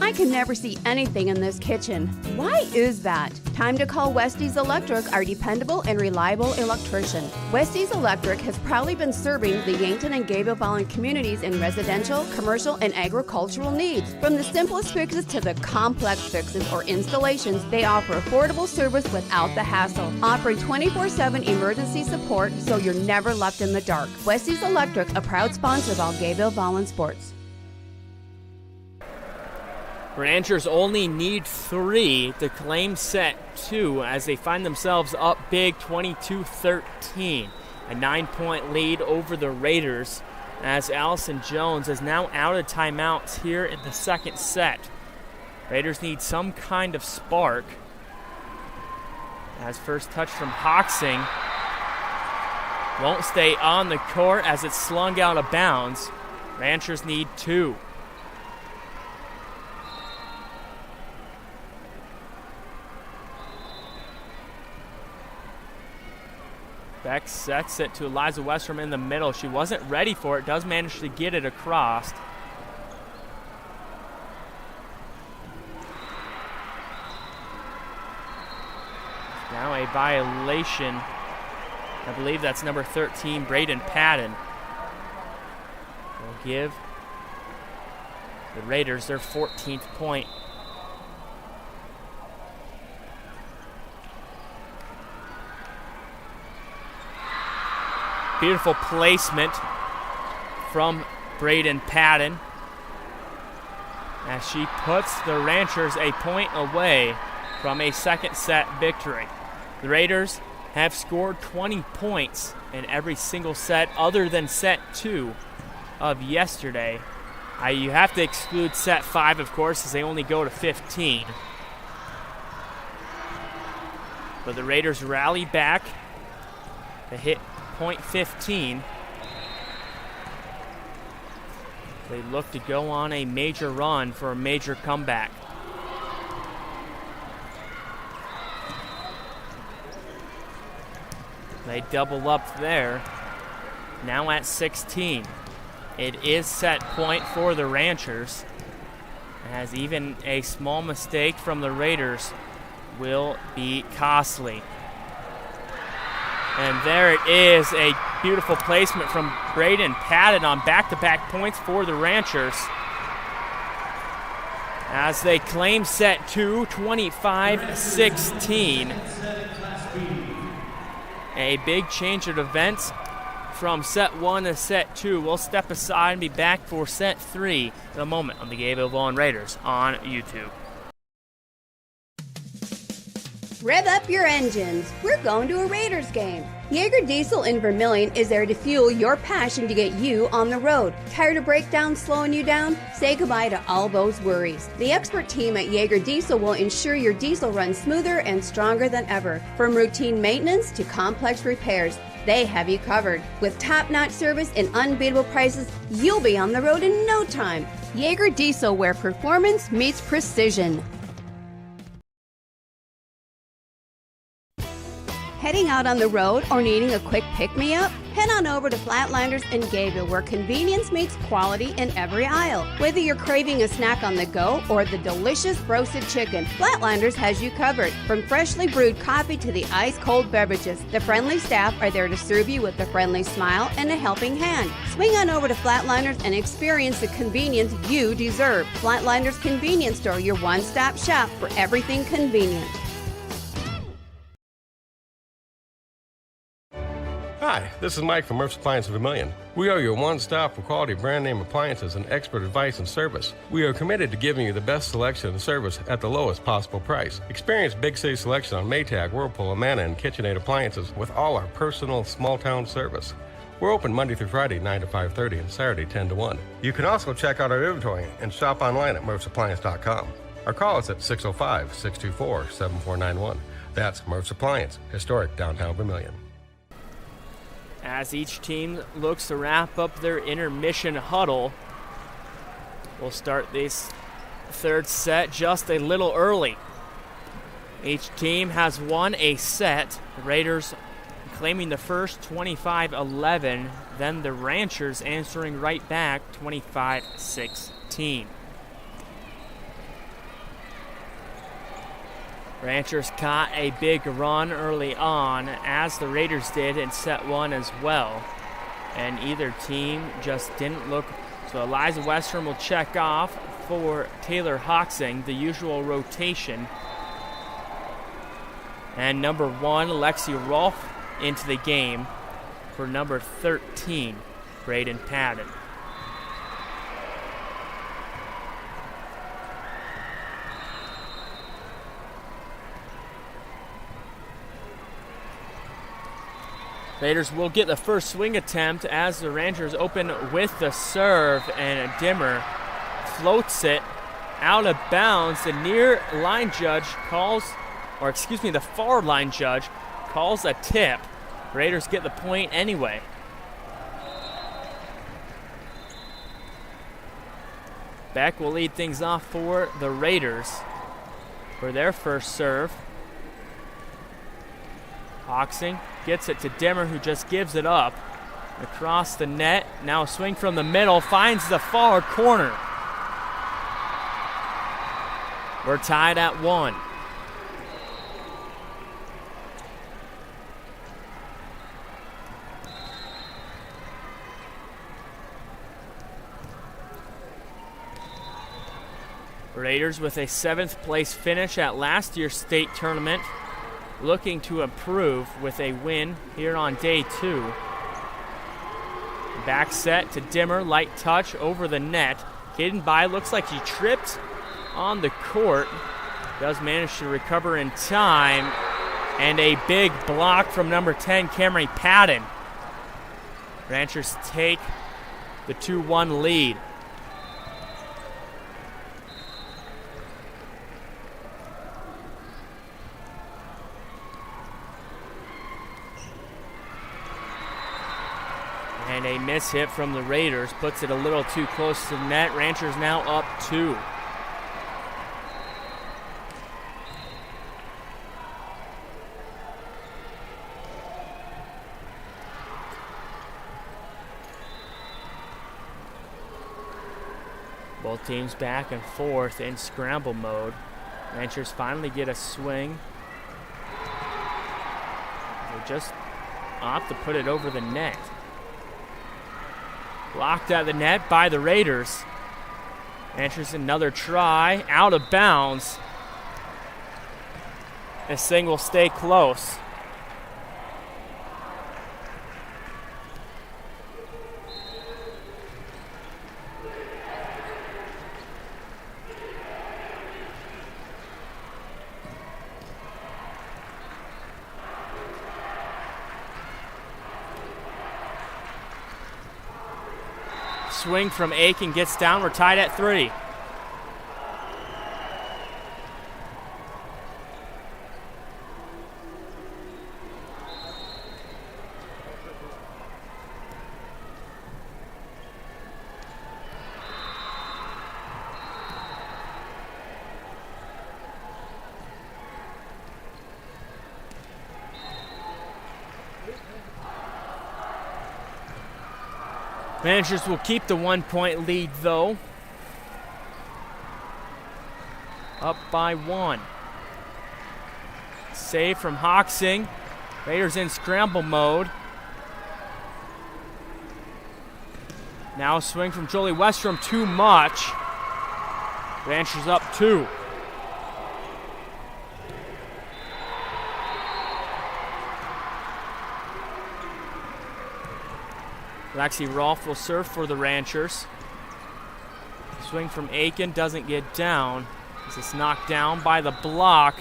I can never see anything in this kitchen. Why is that? Time to call Westies Electric, our dependable and reliable electrician. Westies Electric has proudly been serving the Yankton and Gayville-Volin communities in residential, commercial, and agricultural needs. From the simplest fixes to the complex fixes or installations, they offer affordable service without the hassle, offering 24/7 emergency support so you're never left in the dark. Westies Electric, a proud sponsor of all Gayville-Volin sports. Ranchers only need 3 to claim set 2 as they find themselves up big 22-13. A 9-point lead over the Raiders as Allison Jones is now out of timeouts here in the second set. Raiders need some kind of spark. As first touch from Hoxing Won't stay on the court as it's slung out of bounds. Ranchers need 2. Beck sets it to Eliza Westrom in the middle. She wasn't ready for it, does manage to get it across. Now a violation. I believe that's number 13, Braden Patton. Will give the Raiders their 14th point. Beautiful placement from Braden Patton as she puts the Ranchers a point away from a second set victory. The Raiders have scored 20 points in every single set other than set 2 of yesterday. You have to exclude set 5, of course, as they only go to 15. But the Raiders rally back to hit point 15. They look to go on a major run for a major comeback. They double up there. Now at 16. It is set point for the Ranchers, as even a small mistake from the Raiders will be costly. And there it is, a beautiful placement from Braden Patton on back-to-back points for the Ranchers, as they claim set 2, 25-16. A big change of events from set 1 to set 2. We'll step aside and be back for set 3 in a moment on the Gayville-Volin Raiders on YouTube. Rev up your engines. We're going to a Raiders game. Jaeger Diesel in Vermilion is there to fuel your passion to get you on the road. Tired of breakdowns slowing you down? Say goodbye to all those worries. The expert team at Jaeger Diesel will ensure your diesel runs smoother and stronger than ever. From routine maintenance to complex repairs, they have you covered. With top-notch service and unbeatable prices, you'll be on the road in no time. Jaeger Diesel, where performance meets precision. Heading out on the road or needing a quick pick-me-up? Head on over to Flatlanders in Gayville, where convenience meets quality in every aisle. Whether you're craving a snack on the go or the delicious roasted chicken, Flatlanders has you covered. From freshly brewed coffee to the ice-cold beverages, the friendly staff are there to serve you with a friendly smile and a helping hand. Swing on over to Flatlanders and experience the convenience you deserve. Flatlanders Convenience Store, your one-stop shop for everything convenient. Hi, this is Mike from Murph's Appliance of Vermilion. We are your one-stop for quality brand name appliances and expert advice and service. We are committed to giving you the best selection and service at the lowest possible price. Experience Big City selection on Maytag, Whirlpool, Amana, and KitchenAid appliances with all our personal small-town service. We're open Monday through Friday, 9 to 5:30, and Saturday, 10 to 1. You can also check out our inventory and shop online at murphsappliance.com. Our call is at 605-624-7491. That's Murph's Appliance, historic downtown Vermilion. As each team looks to wrap up their intermission huddle, we'll start this third set just a little early. Each team has won a set. The Raiders claiming the first 25-11, then the Ranchers answering right back 25-16. Ranchers caught a big run early on, as the Raiders did in set 1 as well. And either team just didn't look. So Eliza Westrom will check off for Taylor Hoxing, the usual rotation. And number 1, Lexi Rolfe, into the game for number 13, Braden Patton. Raiders will get the first swing attempt as the Ranchers open with the serve, and Dimmer floats it out of bounds. The near line judge calls, the far line judge calls a tip. Raiders get the point anyway. Beck will lead things off for the Raiders for their first serve. Hoxing gets it to Dimmer, who just gives it up. Across the net, now a swing from the middle, finds the far corner. We're tied at 1. Raiders with a 7th place finish at last year's state tournament, looking to improve with a win here on day 2. Back set to Dimmer, light touch over the net. Hidden by, looks like he tripped on the court. Does manage to recover in time. And a big block from number 10, Camry Patton. Ranchers take the 2-1 lead. And a miss hit from the Raiders puts it a little too close to the net. Ranchers now up 2. Both teams back and forth in scramble mode. Ranchers finally get a swing. They just opt to put it over the net. Blocked at the net by the Raiders. Ranchers another try, out of bounds. This thing will stay close. Swing from Aiken gets down. We're tied at 3. Managers will keep the 1-point lead, though. Up by 1. Save from Hoxing. Raiders in scramble mode. Now a swing from Jolie Westrom, too much. Ranchers up 2. Lexi Rolfe will serve for the Ranchers. Swing from Aiken doesn't get down. It's knocked down by the block.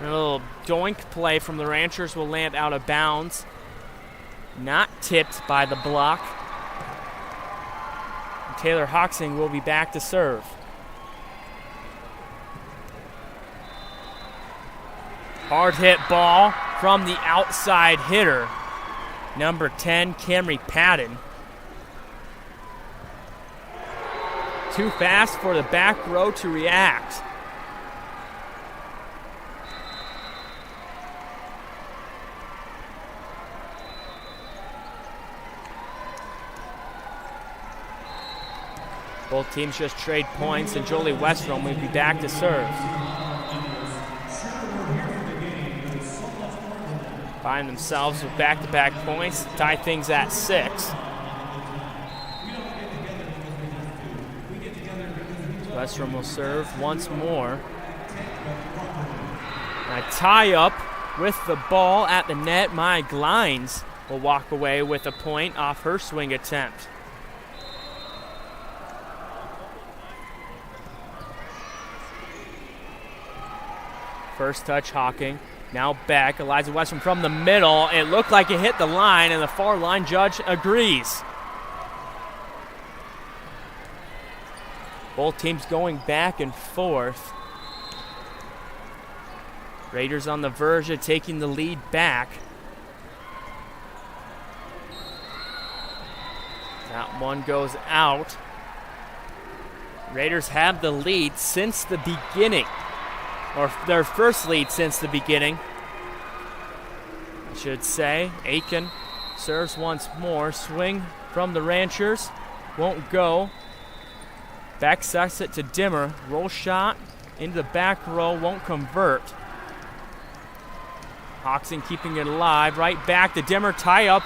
A little doink play from the Ranchers will land out of bounds. Not tipped by the block. And Taylor Hoxing will be back to serve. Hard hit ball from the outside hitter, number 10, Camry Patton. Too fast for the back row to react. Both teams just trade points, and Jolie Westrom will be back to serve. Find themselves with back-to-back points, tie things at 6. Westrom will serve once more. A tie-up with the ball at the net. Maya Glines will walk away with a point off her swing attempt. First touch, Hawking. Now back, Eliza Westrom from the middle. It looked like it hit the line, and the far line judge agrees. Both teams going back and forth. Raiders on the verge of taking the lead back. That one goes out. Raiders have the lead since the beginning, or their first lead since the beginning, I should say. Aiken serves once more. Swing from the Ranchers. Won't go. Back sets it to Dimmer. Roll shot into the back row. Won't convert. Hoxton keeping it alive. Right back to Dimmer. Tie up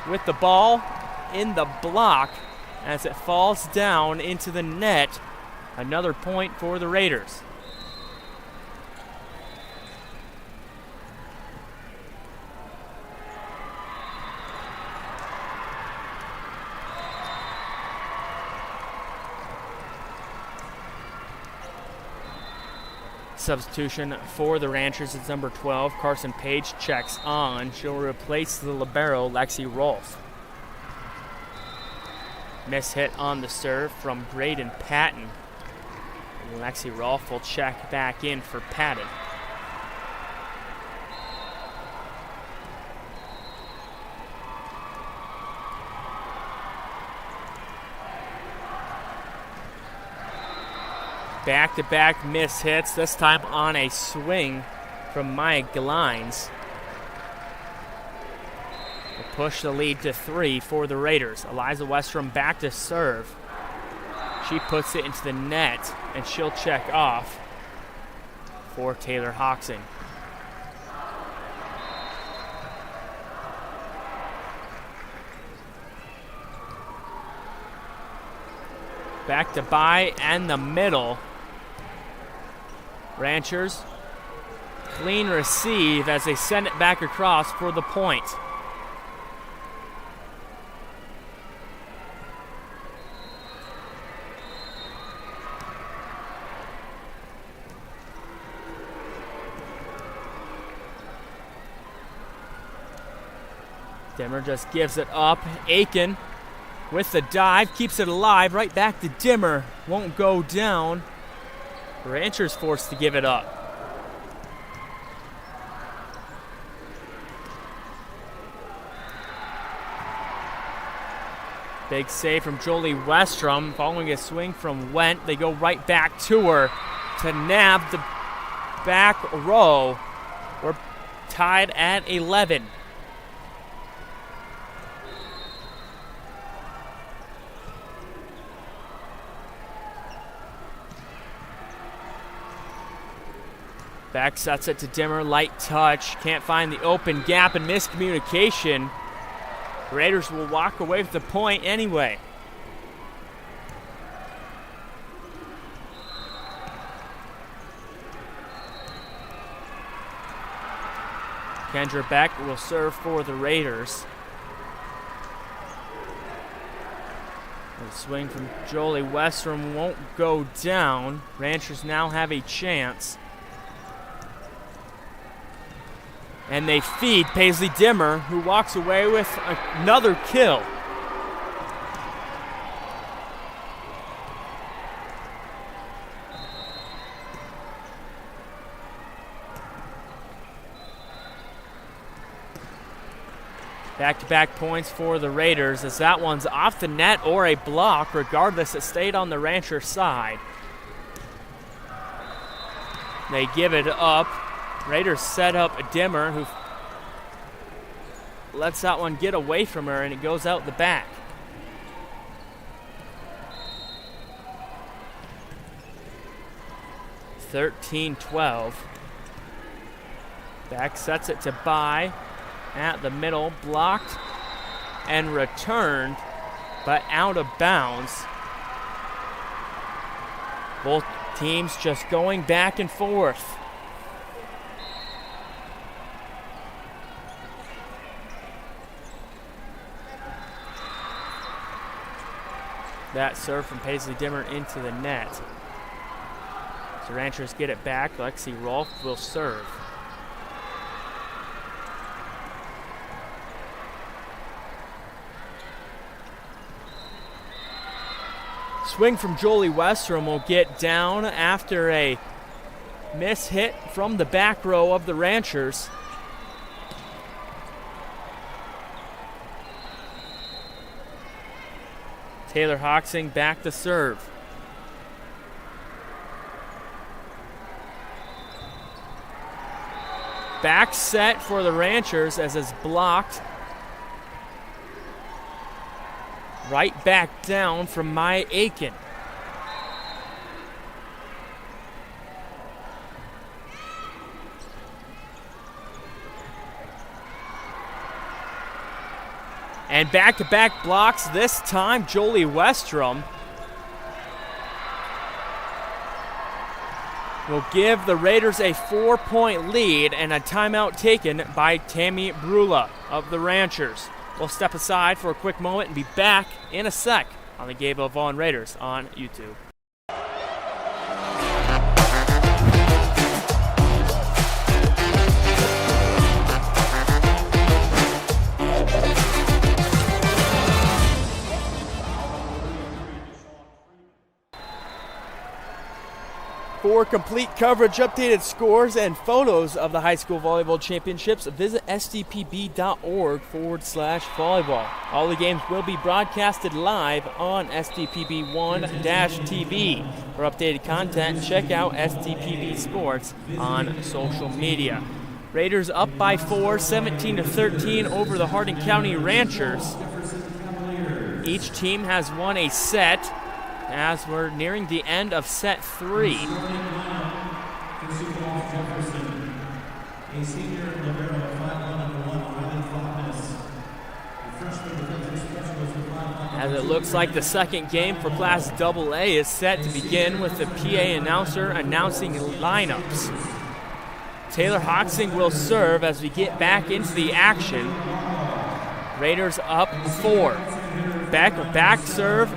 with the ball in the block as it falls down into the net. Another point for the Raiders. Substitution for the Ranchers is number 12. Carson Page checks on. She'll replace the libero, Lexi Rolfe. Miss hit on the serve from Braden Patton. And Lexi Rolfe will check back in for Patton. Back-to-back miss hits, this time on a swing from Maya Glines. Will push the lead to 3 for the Raiders. Eliza Westrom back to serve. She puts it into the net, and she'll check off for Taylor Hoxton. Back to Bai and the middle. Ranchers, clean receive as they send it back across for the point. Dimmer just gives it up. Aiken with the dive, keeps it alive, right back to Dimmer. Won't go down. Ranchers forced to give it up. Big save from Jolie Westrom. Following a swing from Went, they go right back to her to nab the back row. We're tied at 11. Back sets it to Dimmer, light touch. Can't find the open gap and miscommunication. Raiders will walk away with the point anyway. Kendra Beck will serve for the Raiders. The swing from Jolie Westrom won't go down. Ranchers now have a chance. And they feed Paisley Dimmer, who walks away with another kill. Back-to-back points for the Raiders, as that one's off the net or a block. Regardless, it stayed on the Rancher side. They give it up. Raiders set up Dimmer, who lets that one get away from her, and it goes out the back. (13-12). Back sets it to Bai at the middle, blocked and returned, but out of bounds. Both teams just going back and forth. That serve from Paisley Dimmer into the net. So Ranchers get it back. Lexi Rolfe will serve. Swing from Jolie Westrom will get down after a miss hit from the back row of the Ranchers. Taylor Hoxing back to serve. Back set for the Ranchers as it's blocked. Right back down from Maya Aiken. And back-to-back blocks, this time Jolie Westrom will give the Raiders a 4-point lead, and a timeout taken by Tammy Brula of the Ranchers. We'll step aside for a quick moment and be back in a sec on the Gayville-Volin Raiders on YouTube. For complete coverage, updated scores, and photos of the high school volleyball championships, visit sdpb.org/volleyball. All the games will be broadcasted live on SDPB1-TV. For updated content, check out SDPB Sports on social media. Raiders up by 4, 17-13 over the Hardin County Ranchers. Each team has won a set, as we're nearing the end of set 3. As it looks like the second game for Class AA is set to begin with the PA announcer announcing lineups. Taylor Hoxing will serve as we get back into the action. Raiders up 4. Back serve.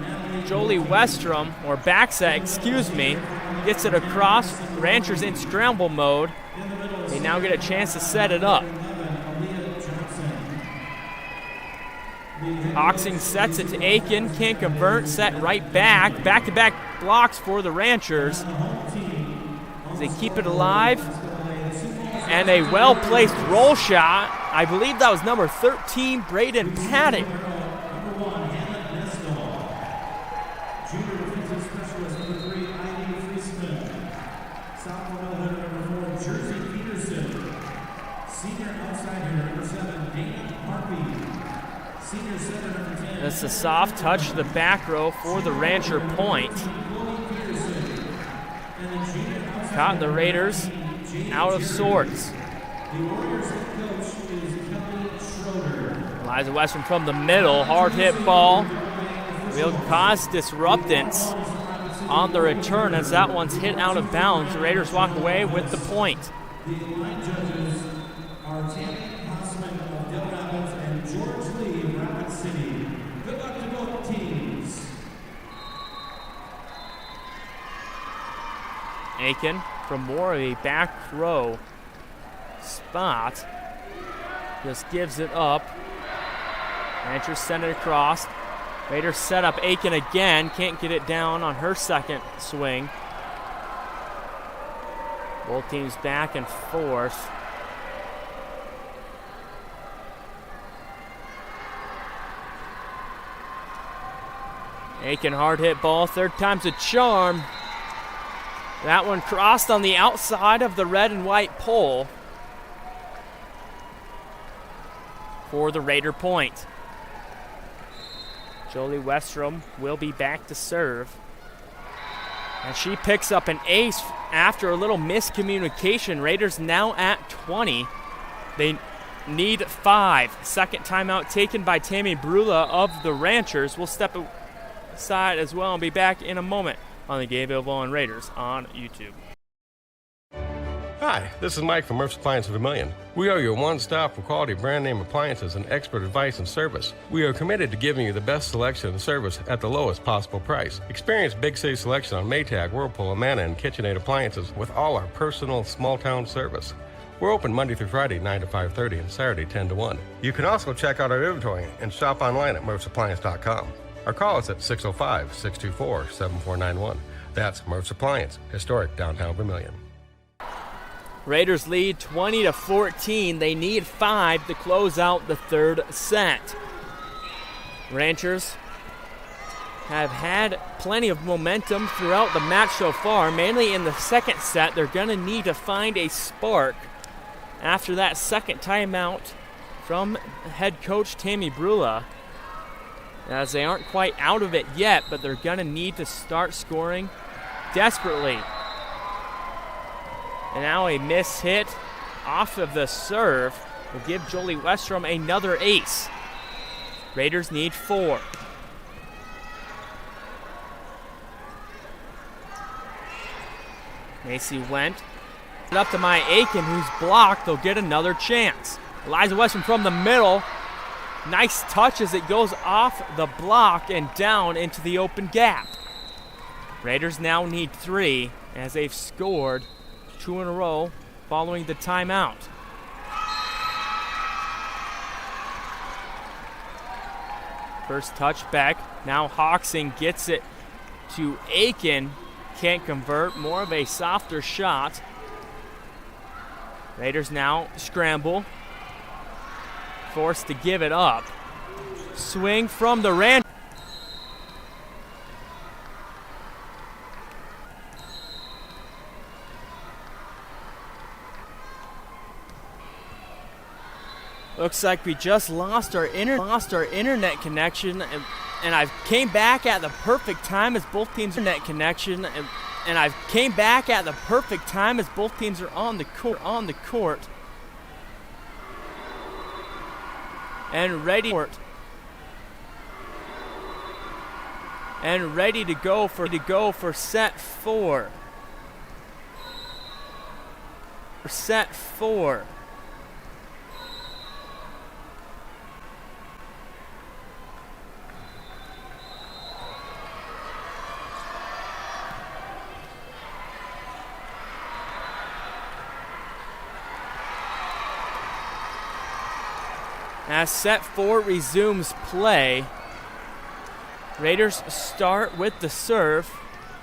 Jolie Westrom, or back set, gets it across. Ranchers in scramble mode. They now get a chance to set it up. Hoxing sets it to Aiken, can't convert, set right back. Back-to-back blocks for the Ranchers as they keep it alive. And a well-placed roll shot. I believe that was number 13, Braden Paddock. That's a soft touch to the back row for the Rancher point. Caught the Raiders out of sorts. Eliza Westrom from the middle, hard hit ball. Will cause disruptance on the return as that one's hit out of bounds. The Raiders walk away with the point. The line judges are Tammy Hossman of Del Rapids and George Lee of Rapid City. Good luck to both teams. Aiken from more of a back row spot just gives it up. Ranchers send it across. Raiders set up Aiken again. Can't get it down on her second swing. Both teams back and forth. Aiken hard hit ball. Third time's a charm. That one crossed on the outside of the red and white pole for the Raider point. Jolie Westrom will be back to serve. And she picks up an ace after a little miscommunication. Raiders now at 20. They need 5. Second timeout taken by Tammy Brula of the Ranchers. We'll step aside as well and be back in a moment on the Gayville-Volin Raiders on YouTube. Hi, this is Mike from Murph's Appliance of Vermilion. We are your one-stop for quality brand name appliances and expert advice and service. We are committed to giving you the best selection and service at the lowest possible price. Experience Big City selection on Maytag, Whirlpool, Amana, and KitchenAid appliances with all our personal small-town service. We're open Monday through Friday, 9 to 5:30, and Saturday, 10 to 1. You can also check out our inventory and shop online at murphsappliance.com. Or call us at 605-624-7491. That's Murph's Appliance, historic downtown Vermilion. Raiders lead 20-14. They need 5 to close out the third set. Ranchers have had plenty of momentum throughout the match so far, mainly in the second set. They're going to need to find a spark after that second timeout from head coach Tammy Brula, as they aren't quite out of it yet, but they're going to need to start scoring desperately. And now a miss hit off of the serve will give Jolie Westrom another ace. Raiders need 4. Macy went up to Maya Aiken, who's blocked. They'll get another chance. Eliza Westrom from the middle. Nice touch as it goes off the block and down into the open gap. Raiders now need 3 as they've scored 2 in a row following the timeout. First touch back. Now Hawksing gets it to Aiken. Can't convert. More of a softer shot. Raiders now scramble. Forced to give it up. Swing from the Ranch. Looks like we just lost our internet connection, and I came back at the perfect time as both teams are on the court and ready to go for set 4. Set 4. As set 4 resumes play, Raiders start with the serve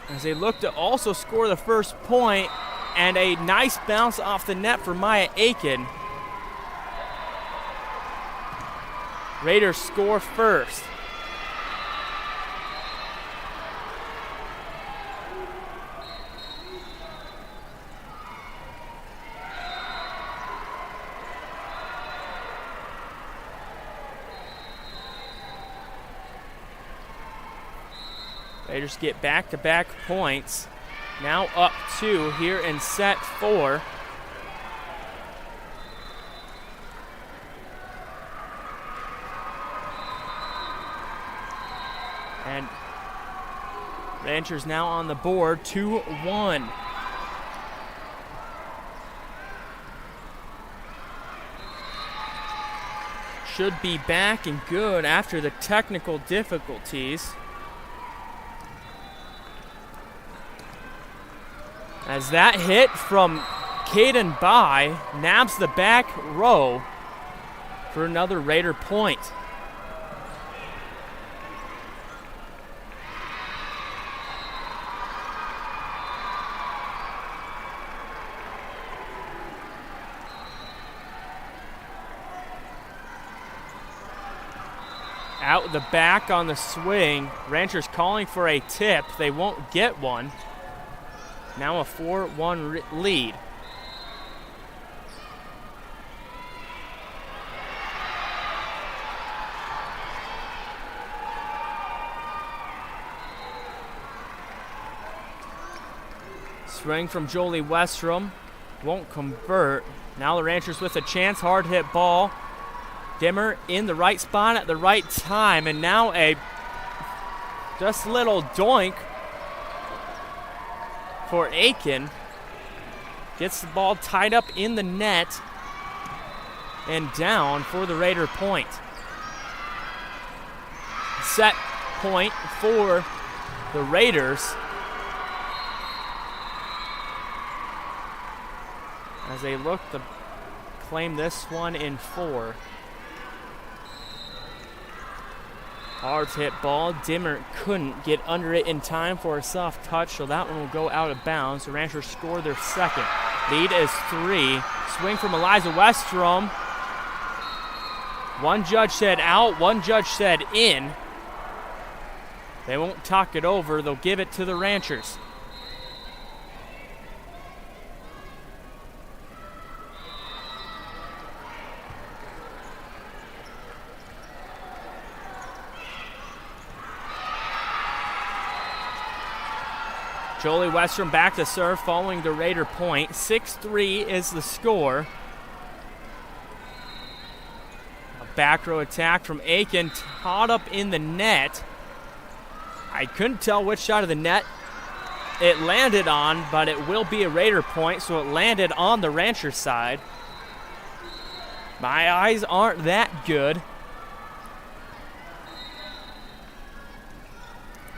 as they look to also score the first point, and a nice bounce off the net for Maya Aiken. Raiders score first. Raiders get back-to-back points. Now up 2 here in set 4. And Ranchers now on the board, 2-1. Should be back and good after the technical difficulties. As that hit from Caden Bai nabs the back row for another Raider point. Out the back on the swing. Ranchers calling for a tip. They won't get one. Now a 4-1 lead. Swing from Jolie Westrom. Won't convert. Now the Ranchers with a chance. Hard hit ball. Dimmer in the right spot at the right time. And now a just little doink for Aiken. Gets the ball tied up in the net and down for the Raider point. Set point for the Raiders as they look to claim this one in 4. Hard hit ball. Dimmer couldn't get under it in time for a soft touch, so that one will go out of bounds. The Ranchers score their second. Lead is 3. Swing from Eliza Westrom. One judge said out, one judge said in. They won't talk it over. They'll give it to the Ranchers. Jolie Westrom back to serve following the Raider point. 6-3 is the score. A back row attack from Aiken, caught up in the net. I couldn't tell which side of the net it landed on, but it will be a Raider point, so it landed on the Rancher side. My eyes aren't that good.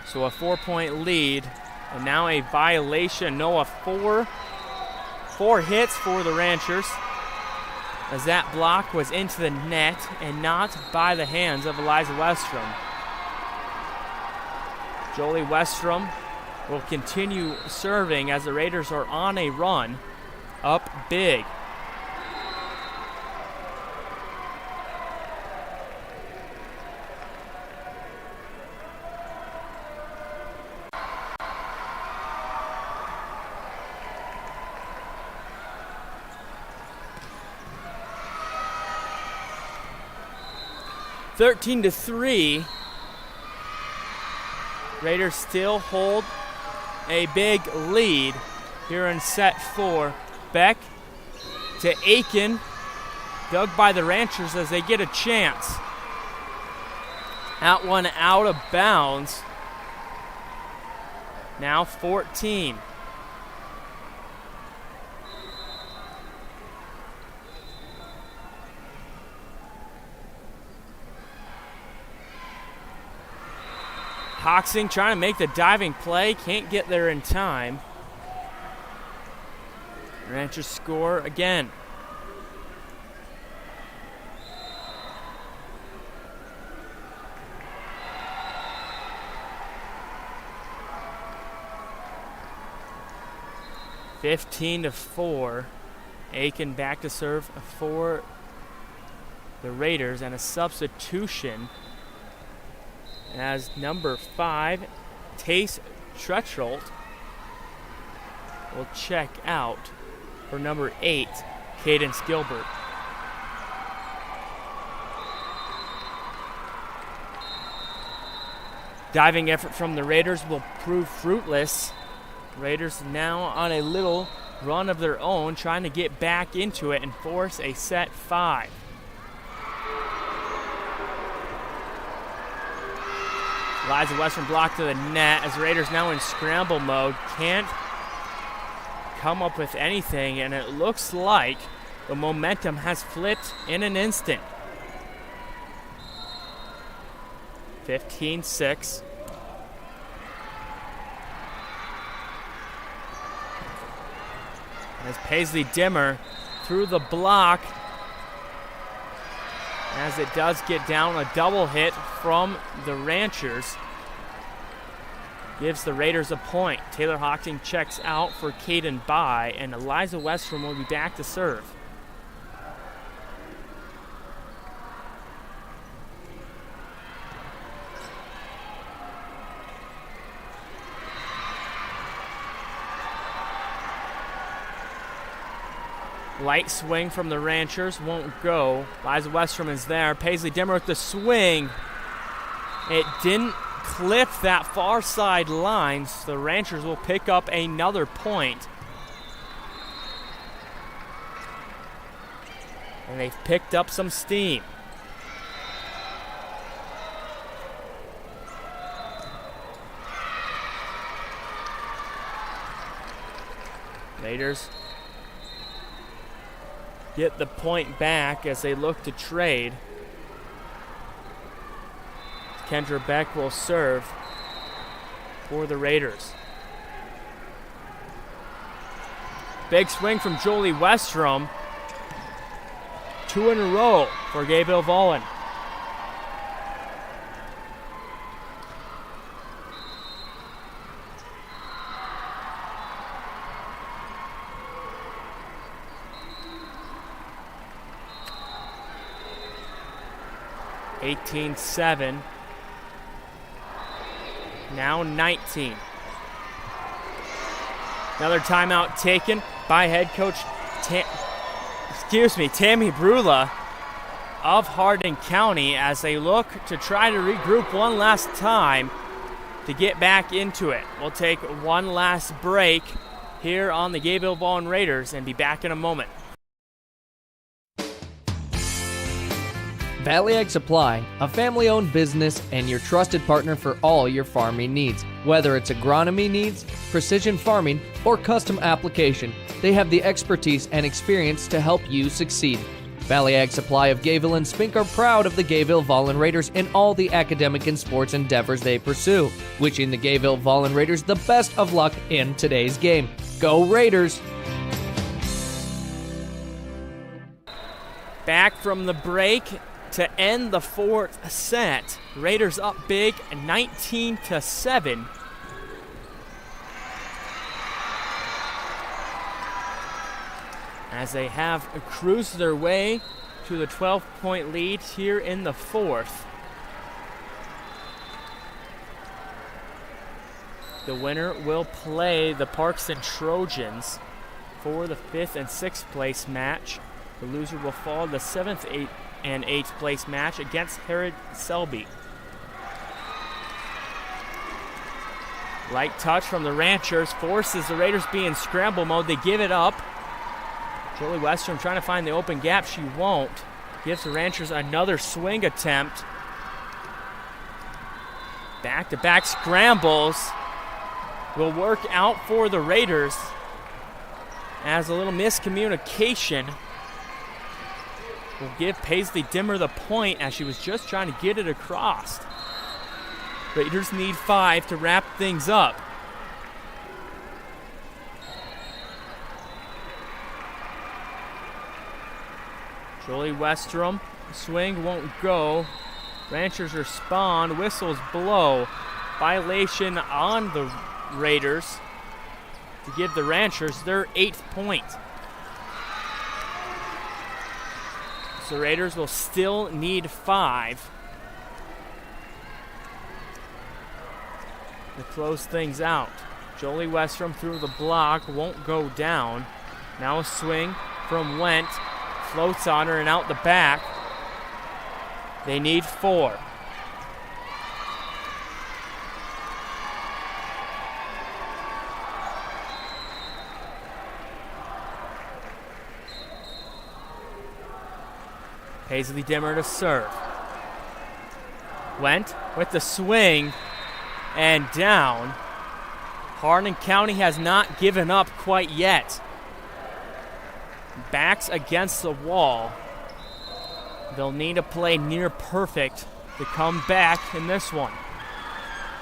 So a 4-point lead. And now a violation. Noah, four hits for the Ranchers, as that block was into the net and not by the hands of Eliza Westrom. Jolie Westrom will continue serving as the Raiders are on a run, up big. Thirteen to 3. Raiders still hold a big lead here in set 4. Beck to Aiken, dug by the Ranchers as they get a chance. That one out of bounds. Now 14. Hoxing trying to make the diving play, can't get there in time. Ranchers score again. (15-4). Aiken back to serve for the Raiders, and a substitution as number 5, Tace Tretchrolt, will check out for number 8, Cadence Gilbert. Diving effort from the Raiders will prove fruitless. Raiders now on a little run of their own, trying to get back into it and force a set 5. Eliza Westrom blocked to the net as Raiders now in scramble mode. Can't come up with anything, and it looks like the momentum has flipped in an instant. 15-6. As Paisley Dimmer through the block, as it does get down, a double hit from the Ranchers gives the Raiders a point. Taylor Hoxing checks out for Caden By, and Eliza Westrom will be back to serve. Light swing from the Ranchers, won't go. Eliza Westrom is there. Paisley Dimmer with the swing. It didn't clip that far side line, so the Ranchers will pick up another point. And they've picked up some steam. Raiders get the point back as they look to trade. Kendra Beck will serve for the Raiders. Big swing from Jolie Westrom. 2 in a row for Gayville-Volin. 18-7. Now 19. Another timeout taken by head coach Tammy Brula of Hardin County as they look to try to regroup one last time to get back into it. We'll take one last break here on the Gayville-Volin Raiders and be back in a moment. Valley Ag Supply, a family-owned business and your trusted partner for all your farming needs. Whether it's agronomy needs, precision farming, or custom application, they have the expertise and experience to help you succeed. Valley Ag Supply of Gayville and Spink are proud of the Gayville-Volin Raiders in all the academic and sports endeavors they pursue. Wishing the Gayville-Volin Raiders the best of luck in today's game. Go Raiders! Back from the break to end the fourth set. Raiders up big, 19-7. As they have cruised their way to the 12-point lead here in the fourth. The winner will play the Parkston Trojans for the 5th and 6th place match. The loser will fall to the 7th and 8th place match against Herod Selby. Light touch from the Ranchers forces the Raiders be in scramble mode. They give it up. Jolie Westrom trying to find the open gap. She won't. Gives the Ranchers another swing attempt. Back-to-back scrambles will work out for the Raiders as a little miscommunication will give Paisley Dimmer the point as she was just trying to get it across. Raiders need 5 to wrap things up. Jolie Westrom, swing won't go. Ranchers respond, whistles blow. Violation on the Raiders to give the Ranchers their 8th point. So the Raiders will still need 5 to close things out. Jolie Westrom through the block, won't go down. Now a swing from Went, floats on her and out the back. They need 4. Paisley Dimmer to serve. Went with the swing and down. Hardin County has not given up quite yet. Backs against the wall. They'll need to play near perfect to come back in this one.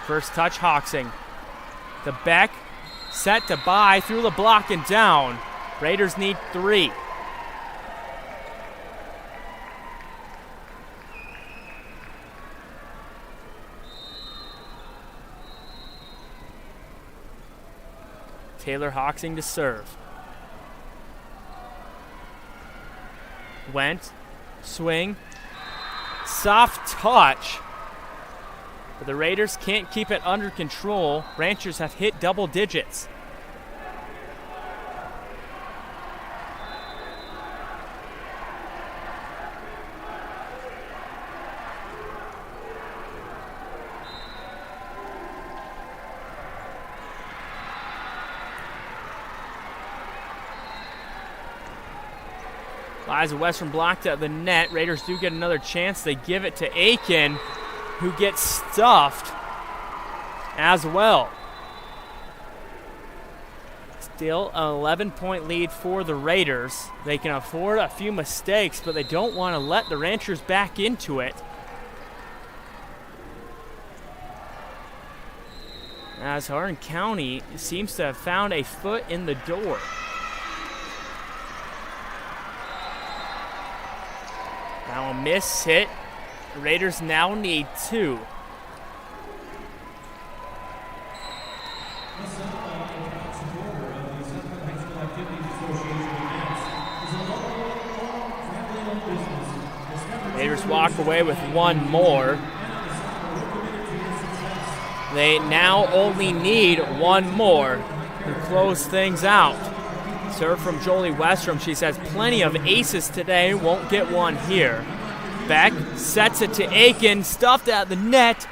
First touch, Hawksing. The Beck set to buy through the block and down. Raiders need 3. Taylor Hawksing to serve. Went, swing, soft touch. But the Raiders can't keep it under control. Ranchers have hit double digits. Liza Western blocked at the net. Raiders do get another chance. They give it to Aiken, who gets stuffed as well. Still an 11-point lead for the Raiders. They can afford a few mistakes, but they don't want to let the Ranchers back into it. As Hardin County seems to have found a foot in the door. Now a miss hit. The Raiders now need 2. Raiders walk away with one more. They now only need one more to close things out. Serve from Jolie Westrom. She says plenty of aces today, won't get one here. Beck sets it to Aiken, stuffed out the net.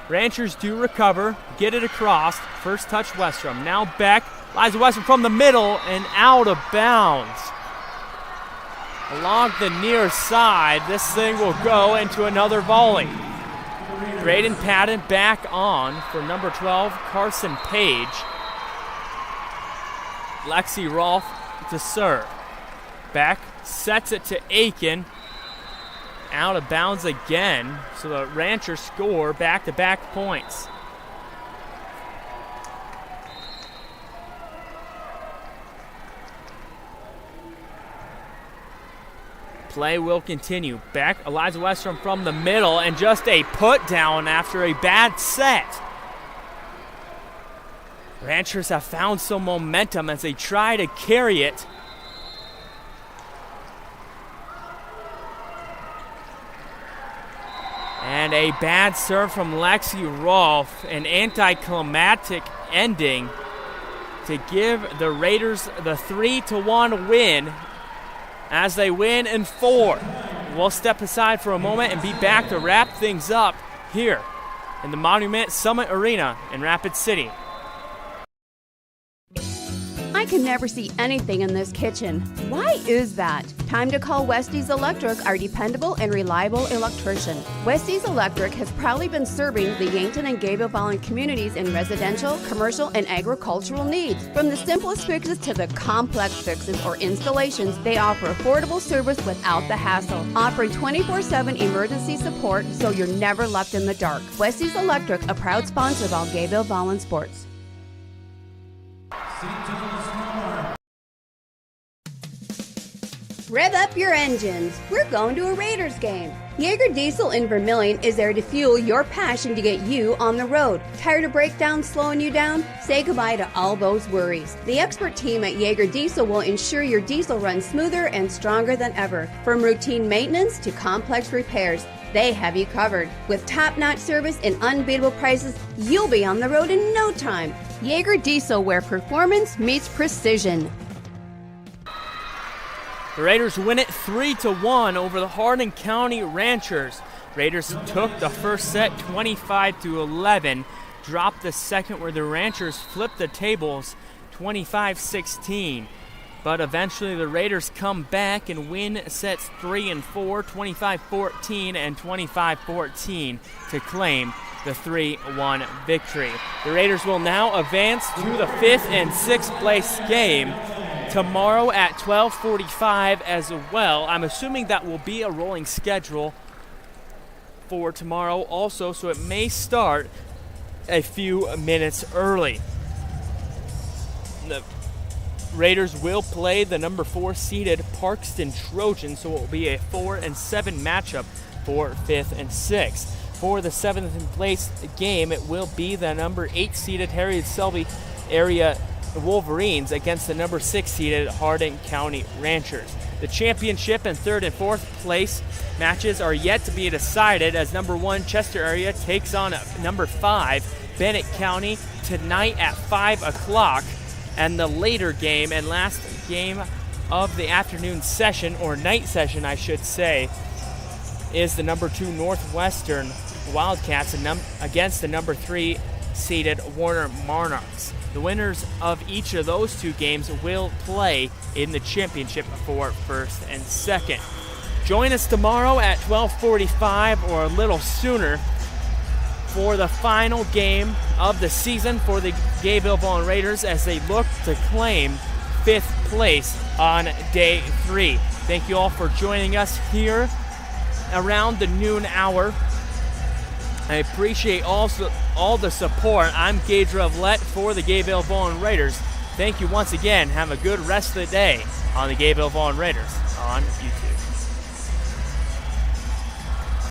Ranchers do recover, get it across. First touch Westrom. Now Beck, Liza Westrom from the middle and out of bounds. Along the near side, this thing will go into another volley. Braden Patton back on for number 12, Carson Page. Lexi Rolfe to serve. Beck sets it to Aiken. Out of bounds again, so the Ranchers score back-to-back points. Play will continue. Beck, Eliza Westrom from the middle, and just a put down after a bad set. Ranchers have found some momentum as they try to carry it. And a bad serve from Lexi Rolfe, an anticlimactic ending to give the Raiders the 3-1 win as they win in 4. We'll step aside for a moment and be back to wrap things up here in the Monument Summit Arena in Rapid City. I can never see anything in this kitchen. Why is that? Time to call Westies Electric, our dependable and reliable electrician. Westies Electric has proudly been serving the Yankton and Gayville-Volin communities in residential, commercial, and agricultural needs. From the simplest fixes to the complex fixes or installations, they offer affordable service without the hassle, offering 24/7 emergency support so you're never left in the dark. Westies Electric, a proud sponsor of all Gayville-Volin sports. Rev up your engines. We're going to a Raiders game. Jaeger Diesel in Vermilion is there to fuel your passion to get you on the road. Tired of breakdowns slowing you down? Say goodbye to all those worries. The expert team at Jaeger Diesel will ensure your diesel runs smoother and stronger than ever. From routine maintenance to complex repairs, they have you covered. With top-notch service and unbeatable prices, you'll be on the road in no time. Jaeger Diesel, where performance meets precision. The Raiders win it 3-1 over the Hardin County Ranchers. Raiders took the first set 25-11, dropped the second where the Ranchers flipped the tables 25-16. But eventually the Raiders come back and win sets 3 and 4, 25-14 and 25-14 to claim the 3-1 victory. The Raiders will now advance to the 5th and 6th place game tomorrow at 12:45 as well. I'm assuming that will be a rolling schedule for tomorrow also, so it may start a few minutes early. The Raiders will play the number 4 seeded Parkston Trojans, so it will be a 4 and 7 matchup for 5th and 6th. For the 7th place game, it will be the number 8 seeded Harriet Selby area Wolverines against the number 6 seeded Hardin County Ranchers. The championship and 3rd and 4th place matches are yet to be decided as number 1 Chester area takes on number 5 Bennett County tonight at 5 o'clock. And the later game and last game of the afternoon session, or night session I should say, is the number 2 Northwestern Wildcats against the number 3 seeded Warner Monarchs. The winners of each of those 2 games will play in the championship for 1st and 2nd. Join us tomorrow at 12:45 or a little sooner for the final game of the season for the Gayville-Volin Raiders as they look to claim 5th place on day 3. Thank you all for joining us here around the noon hour. I appreciate also all the support. I'm Gage Revlett for the Gayville-Volin Raiders. Thank you once again. Have a good rest of the day on the Gayville-Volin Raiders on YouTube.